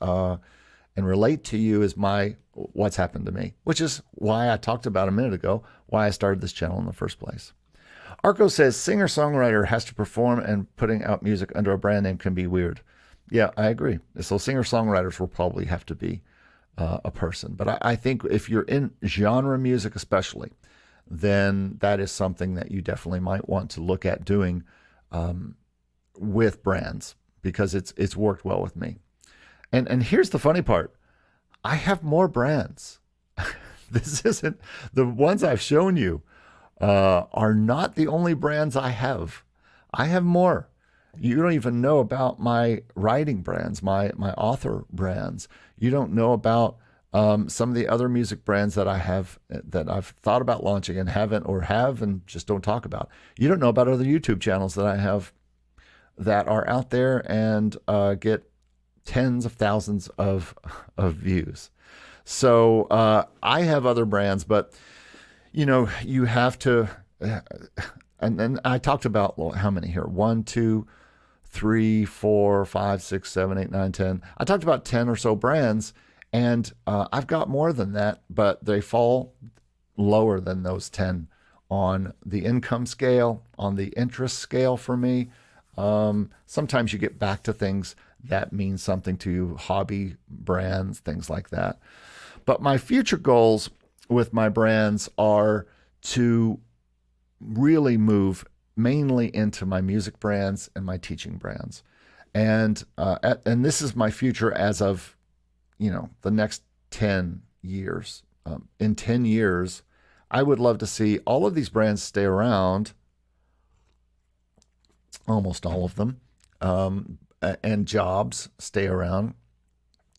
relate to you is what's happened to me, which is why I talked about a minute ago, why I started this channel in the first place. Arco says, singer-songwriter has to perform, and putting out music under a brand name can be weird. Yeah, I agree. So singer-songwriters will probably have to be a person. But I think if you're in genre music especially, then that is something that you definitely might want to look at doing with brands, because it's worked well with me. And here's the funny part. I have more brands. This isn't, the ones I've shown you are not the only brands I have. I have more. You don't even know about my writing brands, my author brands. You don't know about some of the other music brands that I have, that I've thought about launching and haven't, or have and just don't talk about. You don't know about other YouTube channels that I have that are out there and get tens of thousands of views. So I have other brands, but you have to, and I talked about, well, how many here? 1, 2, 3, 4, 5, 6, 7, 8, 9, 10. I talked about 10 or so brands, and I've got more than that, but they fall lower than those 10 on the income scale, on the interest scale for me. Sometimes you get back to things that mean something to you, hobby brands, things like that. But my future goals with my brands are to really move mainly into my music brands and my teaching brands. And this is my future as of, the next 10 years. In 10 years, I would love to see all of these brands stay around, almost all of them, and jobs stay around.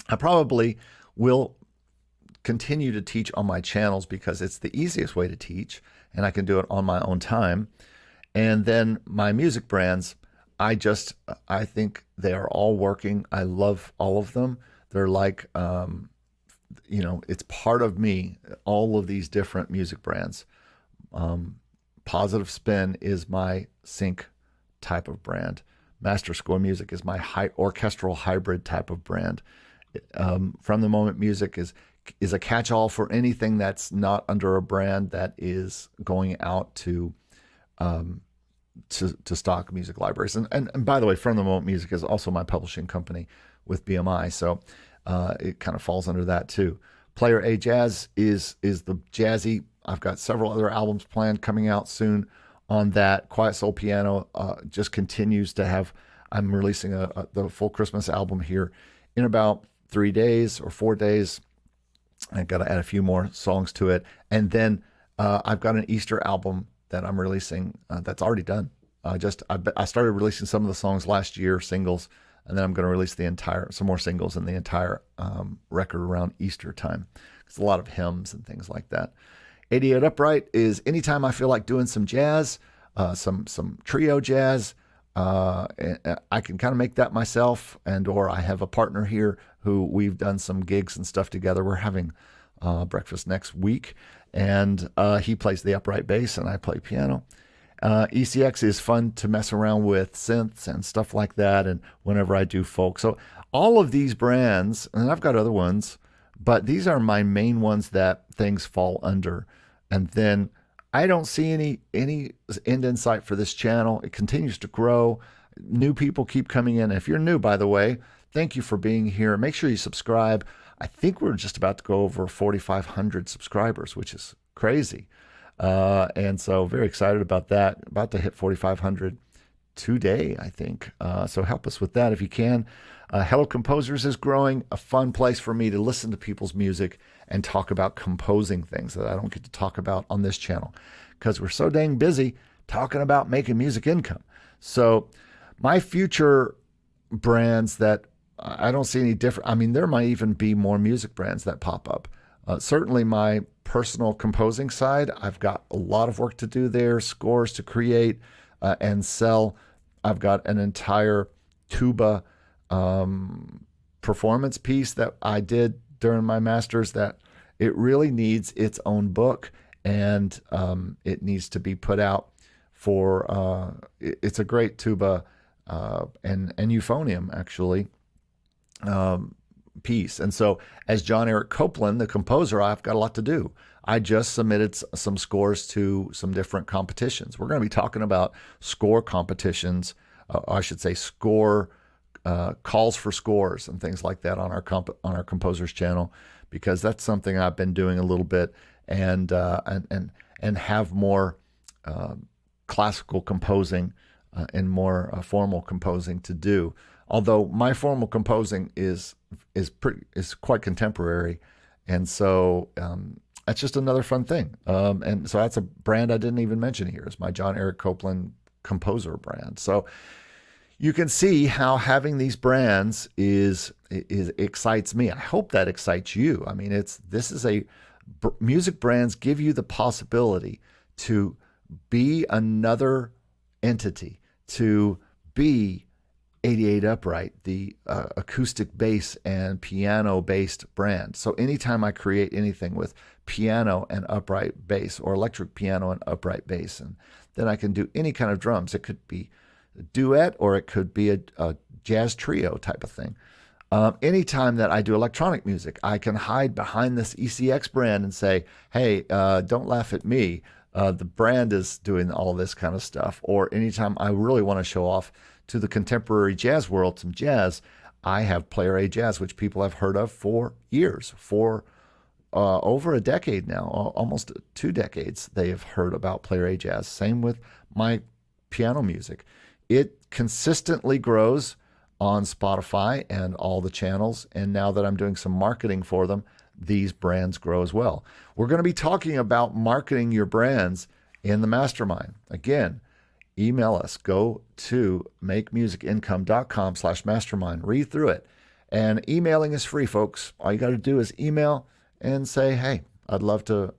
I probably will continue to teach on my channels because it's the easiest way to teach, and I can do it on my own time. And then my music brands, I think they are all working. I love all of them. They're like, it's part of me, all of these different music brands. Positive Spin is my sync type of brand. Masterscore Music is my orchestral hybrid type of brand. From the Moment Music is a catch-all for anything that's not under a brand that is going out to stock music libraries. And by the way, From the Moment Music is also my publishing company with BMI, so it kind of falls under that too. Player A Jazz is the jazzy. I've got several other albums planned coming out soon on that. Quiet Soul Piano just continues to have. I'm releasing the full Christmas album here in about 3 days or 4 days. I've got to add a few more songs to it. And then I've got an Easter album that I'm releasing that's already done. I started releasing some of the songs last year, singles. and then I'm going to release some more singles and the entire record around Easter time. It's a lot of hymns and things like that. 88 Upright is anytime I feel like doing some jazz, some trio jazz. I can kind of make that myself, or I have a partner here who we've done some gigs and stuff together. We're having breakfast next week, and he plays the upright bass and I play piano. ECX is fun to mess around with synths and stuff like that, and whenever I do folk. So all of these brands, and I've got other ones, but these are my main ones that things fall under. And then I don't see any end in sight for this channel. It continues to grow. New people keep coming in. If you're new, by the way, thank you for being here. Make sure you subscribe. I think we're just about to go over 4,500 subscribers, which is crazy. And so very excited about that. About to hit 4,500 today, I think. So help us with that if you can. Hello Composers is growing, a fun place for me to listen to people's music and talk about composing things that I don't get to talk about on this channel because we're so dang busy talking about making music income. So my future brands that I don't see any different. I mean, there might even be more music brands that pop up. Certainly my personal composing side, I've got a lot of work to do there, scores to create and sell. I've got an entire tuba performance piece that I did during my masters that it really needs its own book, and it needs to be put out for it's a great tuba and euphonium actually piece. And so as John Eric Copeland, the composer, I've got a lot to do. I just submitted some scores to some different competitions. We're going to be talking about score competitions, I should say score calls for scores and things like that on our composers channel, because that's something I've been doing a little bit, and have more classical composing and more formal composing to do. Although my formal composing is quite contemporary, and so that's just another fun thing. And so that's a brand I didn't even mention here. Is my John Eric Copeland composer brand. So you can see how having these brands is excites me. I hope that excites you. I mean, music brands give you the possibility to be another entity, to be 88 Upright, the acoustic bass and piano based brand. So anytime I create anything with piano and upright bass, or electric piano and upright bass, and then I can do any kind of drums. It could be a duet, or it could be a jazz trio type of thing. Anytime that I do electronic music, I can hide behind this ECX brand and say, hey, don't laugh at me. The brand is doing all this kind of stuff. Or anytime I really want to show off to the contemporary jazz world some jazz, I have Player A Jazz, which people have heard of for years, for over a decade now, almost 2 decades. They have heard about Player A Jazz. Same with my piano music. It consistently grows on Spotify and all the channels. And now that I'm doing some marketing for them, these brands grow as well. We're going to be talking about marketing your brands in the Mastermind. Again, email us. Go to makemusicincome.com/mastermind. Read through it. And emailing is free, folks. All you got to do is email and say, hey, I'd love to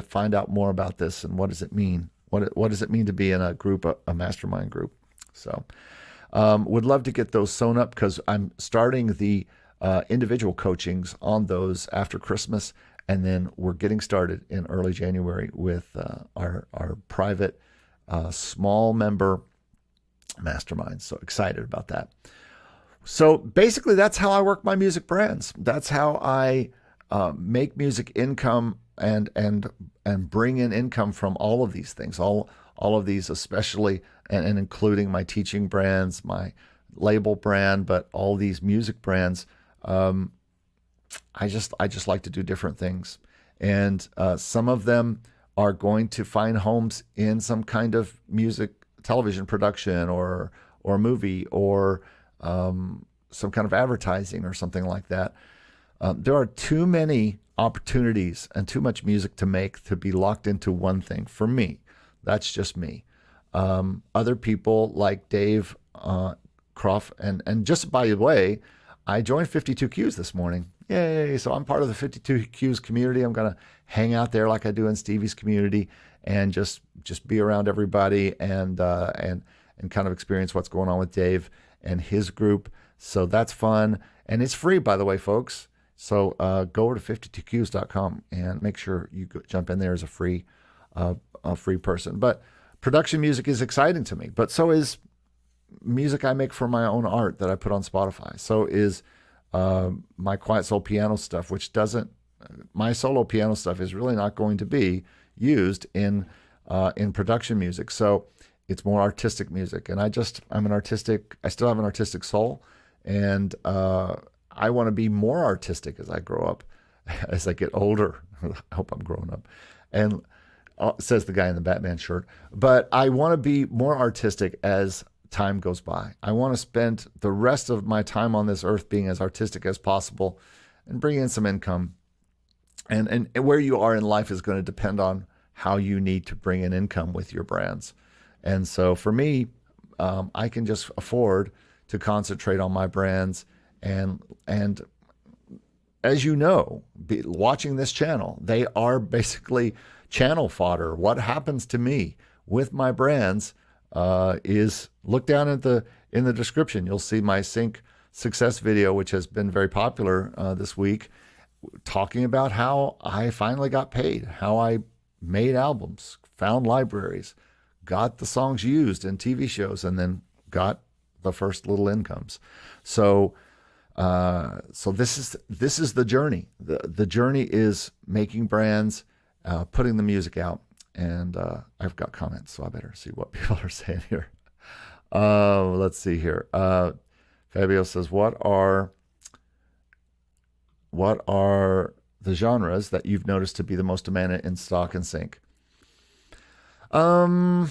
find out more about this, and what does it mean? What does it mean to be in a group, a mastermind group? So would love to get those sewn up, because I'm starting the individual coachings on those after Christmas, and then we're getting started in early January with our private small member mastermind. So excited about that. So basically that's how I work my music brands. That's how I make music income and bring in income from all of these things, all of these, especially and including my teaching brands, my label brand, but all these music brands. I just like to do different things, and some of them are going to find homes in some kind of music television production or movie, or some kind of advertising or something like that. There are too many opportunities and too much music to make to be locked into one thing. For me, that's just me. Other people like Dave Croft. And just by the way, I joined 52Qs this morning. Yay. So I'm part of the 52Qs community. I'm going to hang out there like I do in Stevie's community and just be around everybody and kind of experience what's going on with Dave and his group. So that's fun. And it's free, by the way, folks. So go over to 52qs.com and make sure you jump in there as a free person. But production music is exciting to me, but so is music I make for my own art that I put on Spotify. So is my Quiet Soul piano stuff, which my solo piano stuff is really not going to be used in production music. So it's more artistic music. And I still have an artistic soul. And I want to be more artistic as I grow up, as I get older. I hope I'm growing up. And says the guy in the Batman shirt. But I want to be more artistic as time goes by. I want to spend the rest of my time on this earth being as artistic as possible and bring in some income. And where you are in life is going to depend on how you need to bring in income with your brands. And so for me, I can just afford to concentrate on my brands. And as you know, watching this channel, they are basically channel fodder. What happens to me with my brands is look down in the description. You'll see my Sync Success video, which has been very popular this week, talking about how I finally got paid, how I made albums, found libraries, got the songs used in TV shows, and then got the first little incomes. So this is the journey. The journey is making brands, putting the music out, and I've got comments, so I better see what people are saying here. Let's see here. Fabio says, what are the genres that you've noticed to be the most demanded in stock and sync? I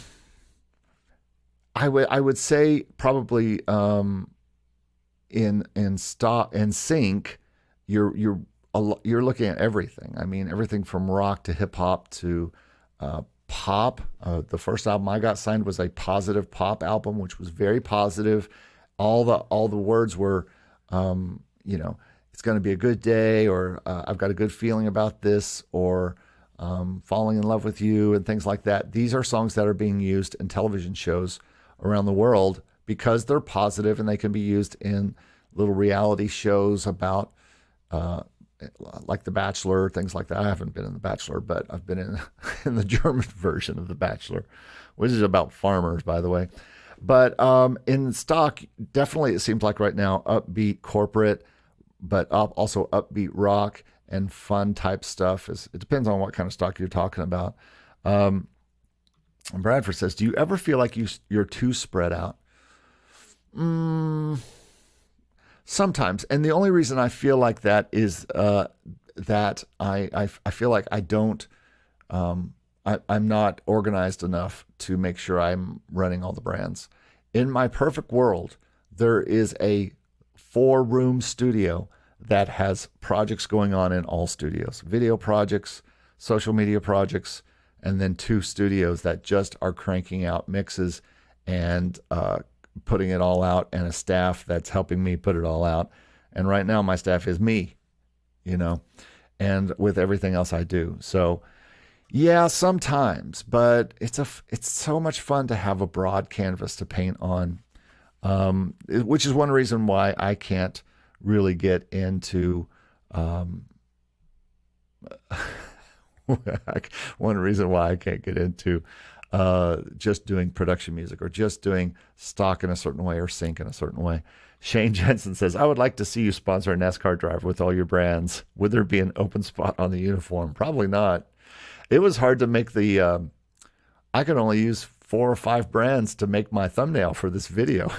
would say probably in stock and sync, you're looking at everything. I mean, everything from rock to hip hop to pop. The first album I got signed was a positive pop album, which was very positive. All the words were, it's going to be a good day, or I've got a good feeling about this, or falling in love with you, and things like that. These are songs that are being used in television shows around the world because they're positive, and they can be used in little reality shows about like The Bachelor, things like that. I haven't been in The Bachelor, but I've been in the German version of The Bachelor, which is about farmers, by the way. But in stock, definitely it seems like right now, upbeat corporate, but also upbeat rock and fun type stuff. It depends on what kind of stock you're talking about. And Bradford says, do you ever feel like you're too spread out? Sometimes. And the only reason I feel like that is that I feel like I'm not organized enough to make sure I'm running all the brands. In my perfect world, there is a 4-room studio that has projects going on in all studios, video projects, social media projects, and then 2 studios that just are cranking out mixes and putting it all out, and a staff that's helping me put it all out. And right now my staff is me, and with everything else I do. So yeah, sometimes, but it's so much fun to have a broad canvas to paint on, which is one reason why I can't really get into one reason why I can't get into just doing production music or just doing stock in a certain way or sync in a certain way. Shane Jensen says, I would like to see you sponsor a NASCAR driver with all your brands. Would there be an open spot on the uniform? Probably not. It was hard to make I could only use 4 or 5 brands to make my thumbnail for this video.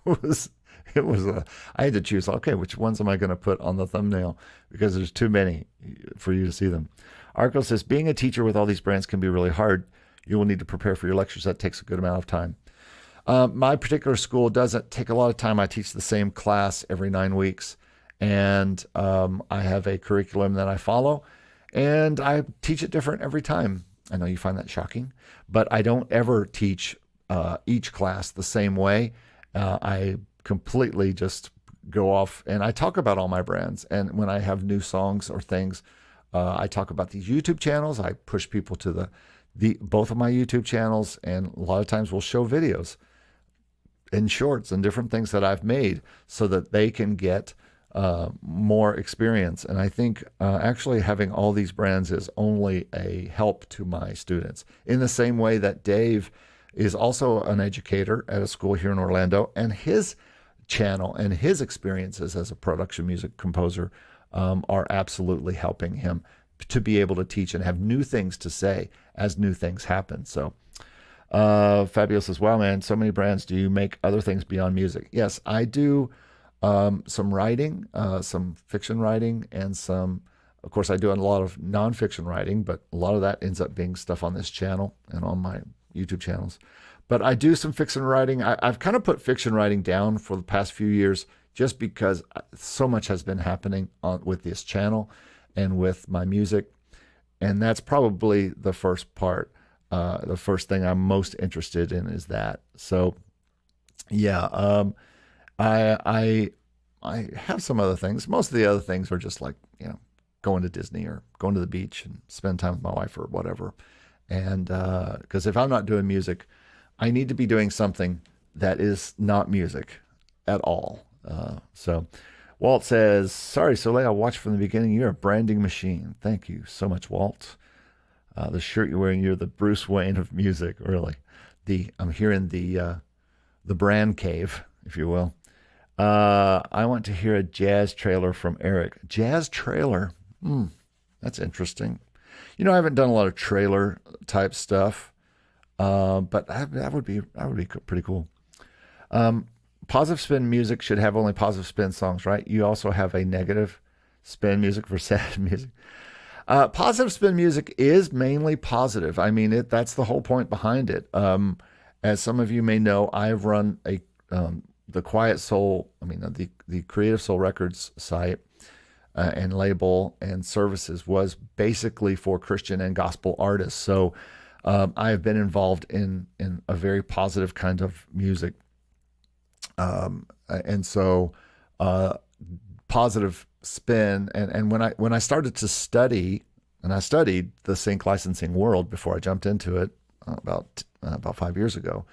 I had to choose, okay, which ones am I going to put on the thumbnail? Because there's too many for you to see them. Arco says, being a teacher with all these brands can be really hard. You will need to prepare for your lectures. That takes a good amount of time. My particular school doesn't take a lot of time. I teach the same class every 9 weeks. And I have a curriculum that I follow. And I teach it different every time. I know you find that shocking. But I don't ever teach each class the same way. I completely just go off, and I talk about all my brands. And when I have new songs or things, I talk about these YouTube channels. I push people to both of my YouTube channels, and a lot of times we'll show videos and shorts and different things that I've made so that they can get more experience. And I think actually having all these brands is only a help to my students, in the same way that Dave is also an educator at a school here in Orlando, and his channel and his experiences as a production music composer are absolutely helping him to be able to teach and have new things to say as new things happen. So Fabio says, wow, man, so many brands. Do you make other things beyond music? Yes, I do. Some writing, some fiction writing, and of course, I do a lot of nonfiction writing, but a lot of that ends up being stuff on this channel and on my YouTube channels. But I do some fiction writing. I've kind of put fiction writing down for the past few years just because so much has been happening with this channel and with my music. And that's probably the first part. The first thing I'm most interested in is that. So, yeah, I have some other things. Most of the other things are just like, going to Disney or going to the beach and spend time with my wife or whatever. And because if I'm not doing music, I need to be doing something that is not music at all. So Walt says, sorry, Soleil, I watched from the beginning. You're a branding machine. Thank you so much, Walt. The shirt you're wearing, you're the Bruce Wayne of music, really. I'm here in the brand cave, if you will. I want to hear a jazz trailer from Eric. Jazz trailer? That's interesting. I haven't done a lot of trailer type stuff, but that would be pretty cool. Positive spin music should have only positive spin songs, right? You also have a negative spin music for sad music. Positive spin music is mainly positive. I mean, that's the whole point behind it. As some of you may know, I've run the Quiet Soul, the Creative Soul Records site and label and services was basically for Christian and gospel artists. So I've been involved in a very positive kind of music. And so positive spin. And when I started to study, and I studied the sync licensing world before I jumped into it about 5 years ago,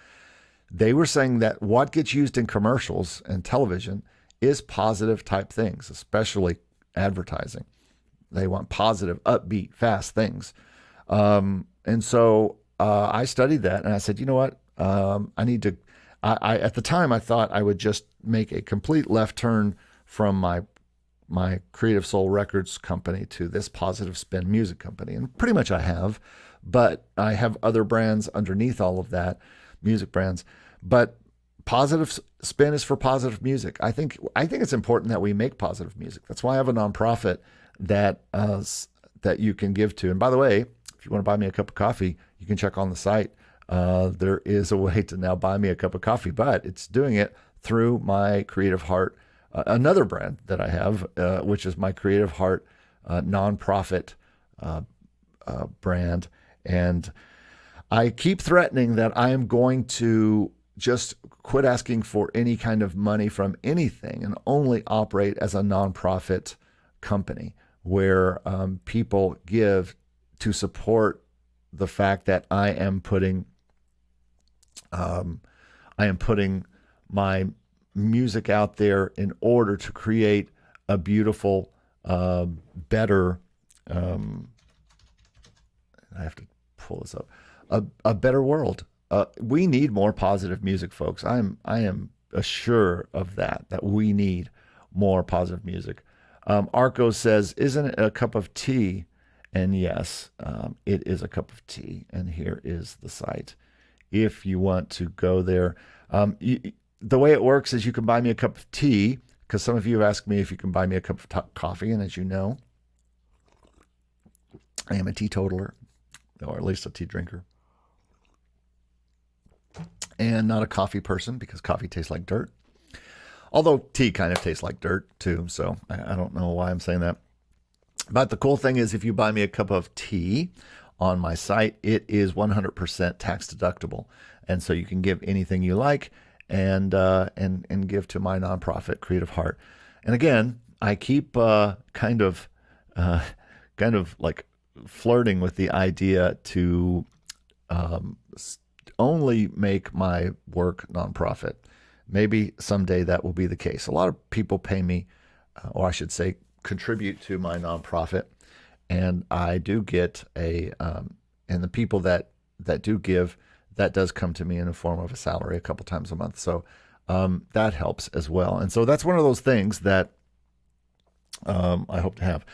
they were saying that what gets used in commercials and television is positive type things, especially advertising. They want positive, upbeat, fast things. And so I studied that, and I said, you know what? I need to. I at the time I thought I would just make a complete left turn from my Creative Soul Records company to this Positive Spin music company, and pretty much I have. But I have other brands underneath all of that, music brands. But Positive Spin is for positive music. I think it's important that we make positive music. That's why I have a nonprofit that you can give to. And by the way, if you want to buy me a cup of coffee, you can check on the site. There is a way to now buy me a cup of coffee, but it's doing it through my Creative Heart, another brand that I have, which is my Creative Heart nonprofit brand. And I keep threatening that I am going to just quit asking for any kind of money from anything and only operate as a nonprofit company where people give to support the fact that I am putting my music out there in order to create a beautiful, better. I have to pull this up. A better world. We need more positive music, folks. I am assured of that we need more positive music. Arco says, isn't it a cup of tea? And yes, it is a cup of tea. And here is the site. If you want to go there, the way it works is you can buy me a cup of tea, because some of you have asked me if you can buy me a cup of coffee. And as you know, I am a teetotaler, or at least a tea drinker, and not a coffee person, because coffee tastes like dirt. Although tea kind of tastes like dirt too, so I don't know why I'm saying that. But the cool thing is, if you buy me a cup of tea on my site, it is 100% tax deductible. And so you can give anything you like, and give to my nonprofit, Creative Heart. And again, I keep kind of like flirting with the idea to only make my work nonprofit. Maybe someday that will be the case. A lot of people pay me, or I should say, contribute to my nonprofit, and I do get and the people that do give, that does come to me in the form of a salary a couple times a month. So that helps as well. And so that's one of those things that I hope to have.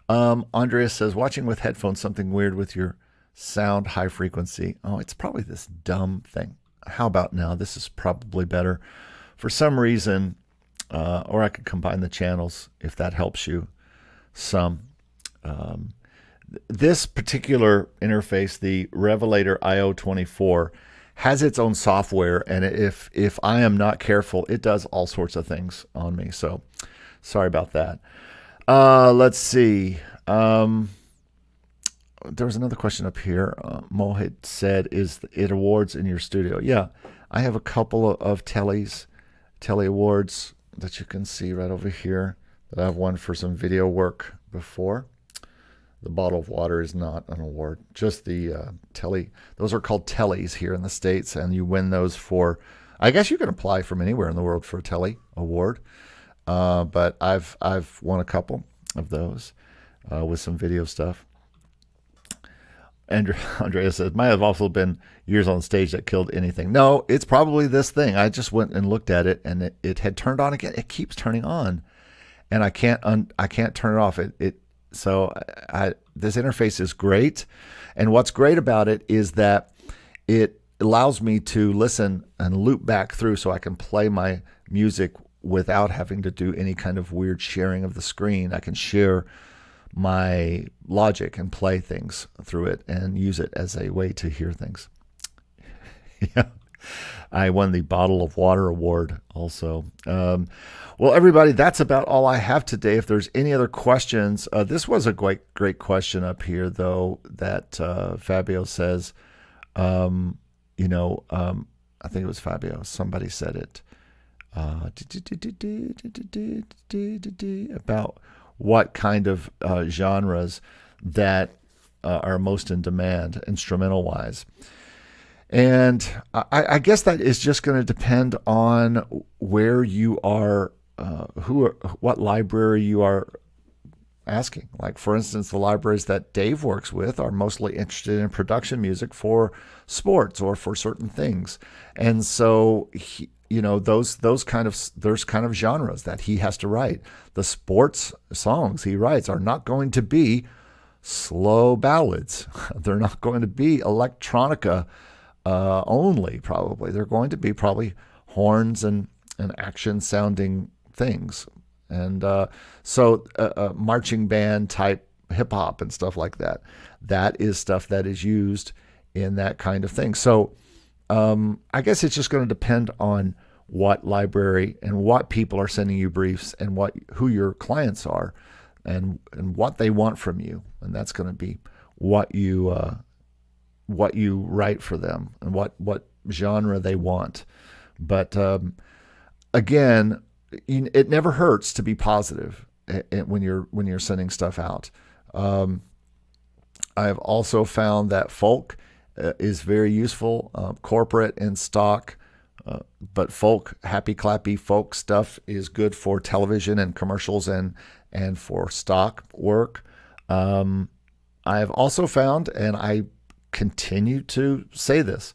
Andrea says, watching with headphones, something weird with your sound high frequency. Oh, it's probably this dumb thing. How about now? This is probably better. For some reason, or I could combine the channels if that helps you some. This particular interface, the Revelator IO24, has its own software, and if I am not careful, it does all sorts of things on me. So sorry about that. Let's see. There was another question up here. Mohit said, is it awards in your studio? Yeah, I have a couple of Telly awards that you can see right over here that I've won for some video work before. The bottle of water is not an award, just the Telly. Those are called Tellys here in the States, and you win those for, I guess you can apply from anywhere in the world for a Telly award. But I've won a couple of those with some video stuff. Andrea says, might have also been years on stage that killed anything. No, it's probably this thing. I just went and looked at it, and it had turned on again. It keeps turning on, and I can't turn it off. So this interface is great, and what's great about it is that it allows me to listen and loop back through, so I can play my music without having to do any kind of weird sharing of the screen. I can share my Logic and play things through it and use it as a way to hear things. Yeah. I won the Bottle of Water Award also. Well, everybody, that's about all I have today. If there's any other questions, this was a great question up here, though, that Fabio says, I think it was Fabio. Somebody said it. About what kind of genres that are most in demand, instrumental-wise. And I guess that is just going to depend on where you are, what library you are asking. Like, for instance, the libraries that Dave works with are mostly interested in production music for sports or for certain things. And so there's kind of genres that he has to write. The sports songs he writes are not going to be slow ballads. They're not going to be electronica only, probably. They're going to be probably horns and action sounding things. And so marching band type hip hop and stuff like that. That is stuff that is used in that kind of thing. So I guess it's just going to depend on what library and what people are sending you briefs and who your clients are and what they want from you. And that's going to be what you write for them and what genre they want. But again, it never hurts to be positive when you're sending stuff out. I've also found that folk is very useful, corporate and stock, but folk, happy clappy folk stuff is good for television and commercials and for stock work. I've also found, and I continue to say this,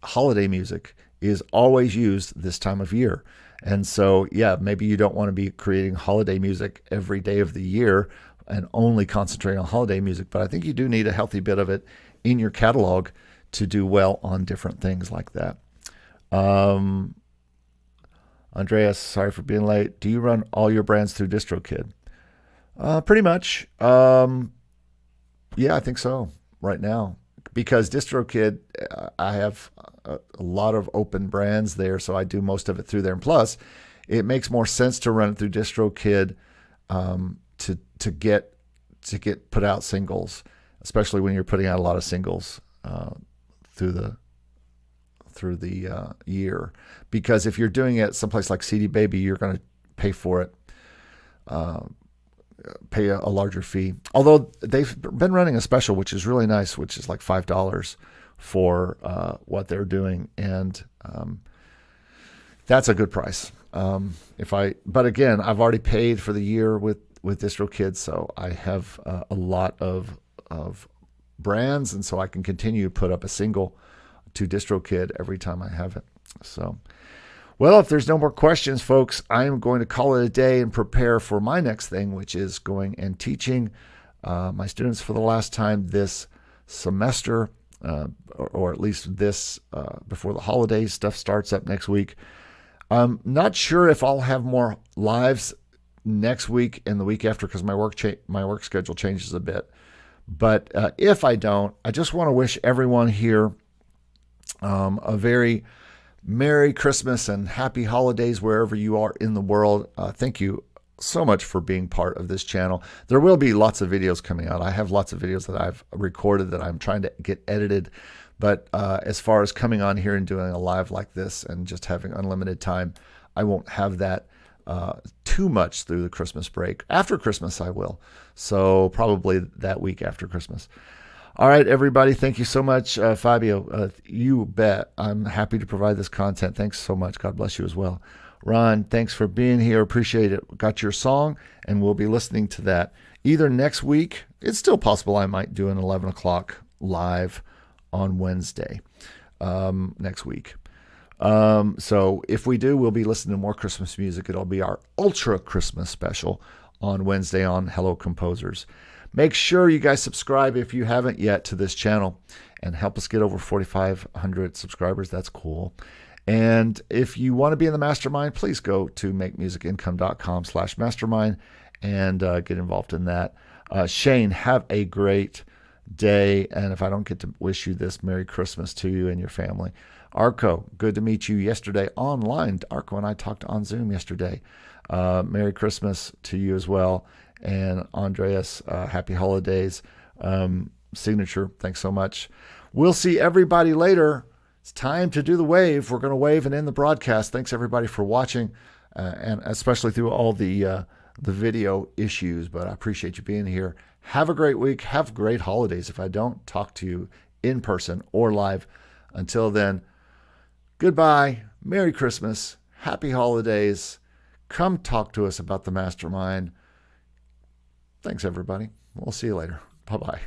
holiday music is always used this time of year. And so, yeah, maybe you don't want to be creating holiday music every day of the year and only concentrate on holiday music, but I think you do need a healthy bit of it in your catalog to do well on different things like that. Andreas, sorry for being late. Do you run all your brands through DistroKid? Pretty much. Yeah, I think so right now. Because DistroKid, I have a lot of open brands there, so I do most of it through there. And plus, it makes more sense to run it through DistroKid to get put out singles, especially when you're putting out a lot of singles through through the year, because if you're doing it someplace like CD Baby, you're going to pay for it, pay a larger fee. Although they've been running a special, which is really nice, which is like $5 for what they're doing, and that's a good price. But again, I've already paid for the year with DistroKid, so I have a lot of brands, and so I can continue to put up a single to DistroKid every time I have it. So, well, if there's no more questions, folks, I am going to call it a day and prepare for my next thing, which is going and teaching my students for the last time this semester, or at least this before the holidays. Stuff starts up next week. I'm not sure if I'll have more lives next week and the week after, because my work schedule changes a bit. But if I don't, I just want to wish everyone here a very Merry Christmas and Happy Holidays wherever you are in the world. Thank you so much for being part of this channel. There will be lots of videos coming out. I have lots of videos that I've recorded that I'm trying to get edited. But as far as coming on here and doing a live like this and just having unlimited time, I won't have that too much through the Christmas break. After Christmas, I will. So probably that week after Christmas. All right, everybody. Thank you so much, Fabio. You bet. I'm happy to provide this content. Thanks so much. God bless you as well. Ron, thanks for being here. Appreciate it. Got your song, and we'll be listening to that either next week. It's still possible I might do an 11 o'clock live on Wednesday next week. So if we do, we'll be listening to more Christmas music. It'll be our Ultra Christmas special on Wednesday on Hello Composers. Make sure you guys subscribe if you haven't yet to this channel and help us get over 4,500 subscribers. That's cool. And if you want to be in the mastermind, please go to makemusicincome.com/mastermind and get involved in that. Shane, have a great day. And if I don't get to wish you this, Merry Christmas to you and your family. Arco, good to meet you yesterday online. Arco and I talked on Zoom yesterday. Merry Christmas to you as well. And Andreas, happy holidays. Signature, thanks so much. We'll see everybody later. It's time to do the wave. We're going to wave and end the broadcast. Thanks everybody for watching, and especially through all the video issues. But I appreciate you being here. Have a great week. Have great holidays if I don't talk to you in person or live. Until then, goodbye. Merry Christmas. Happy holidays. Come talk to us about the Mastermind. Thanks, everybody. We'll see you later. Bye-bye.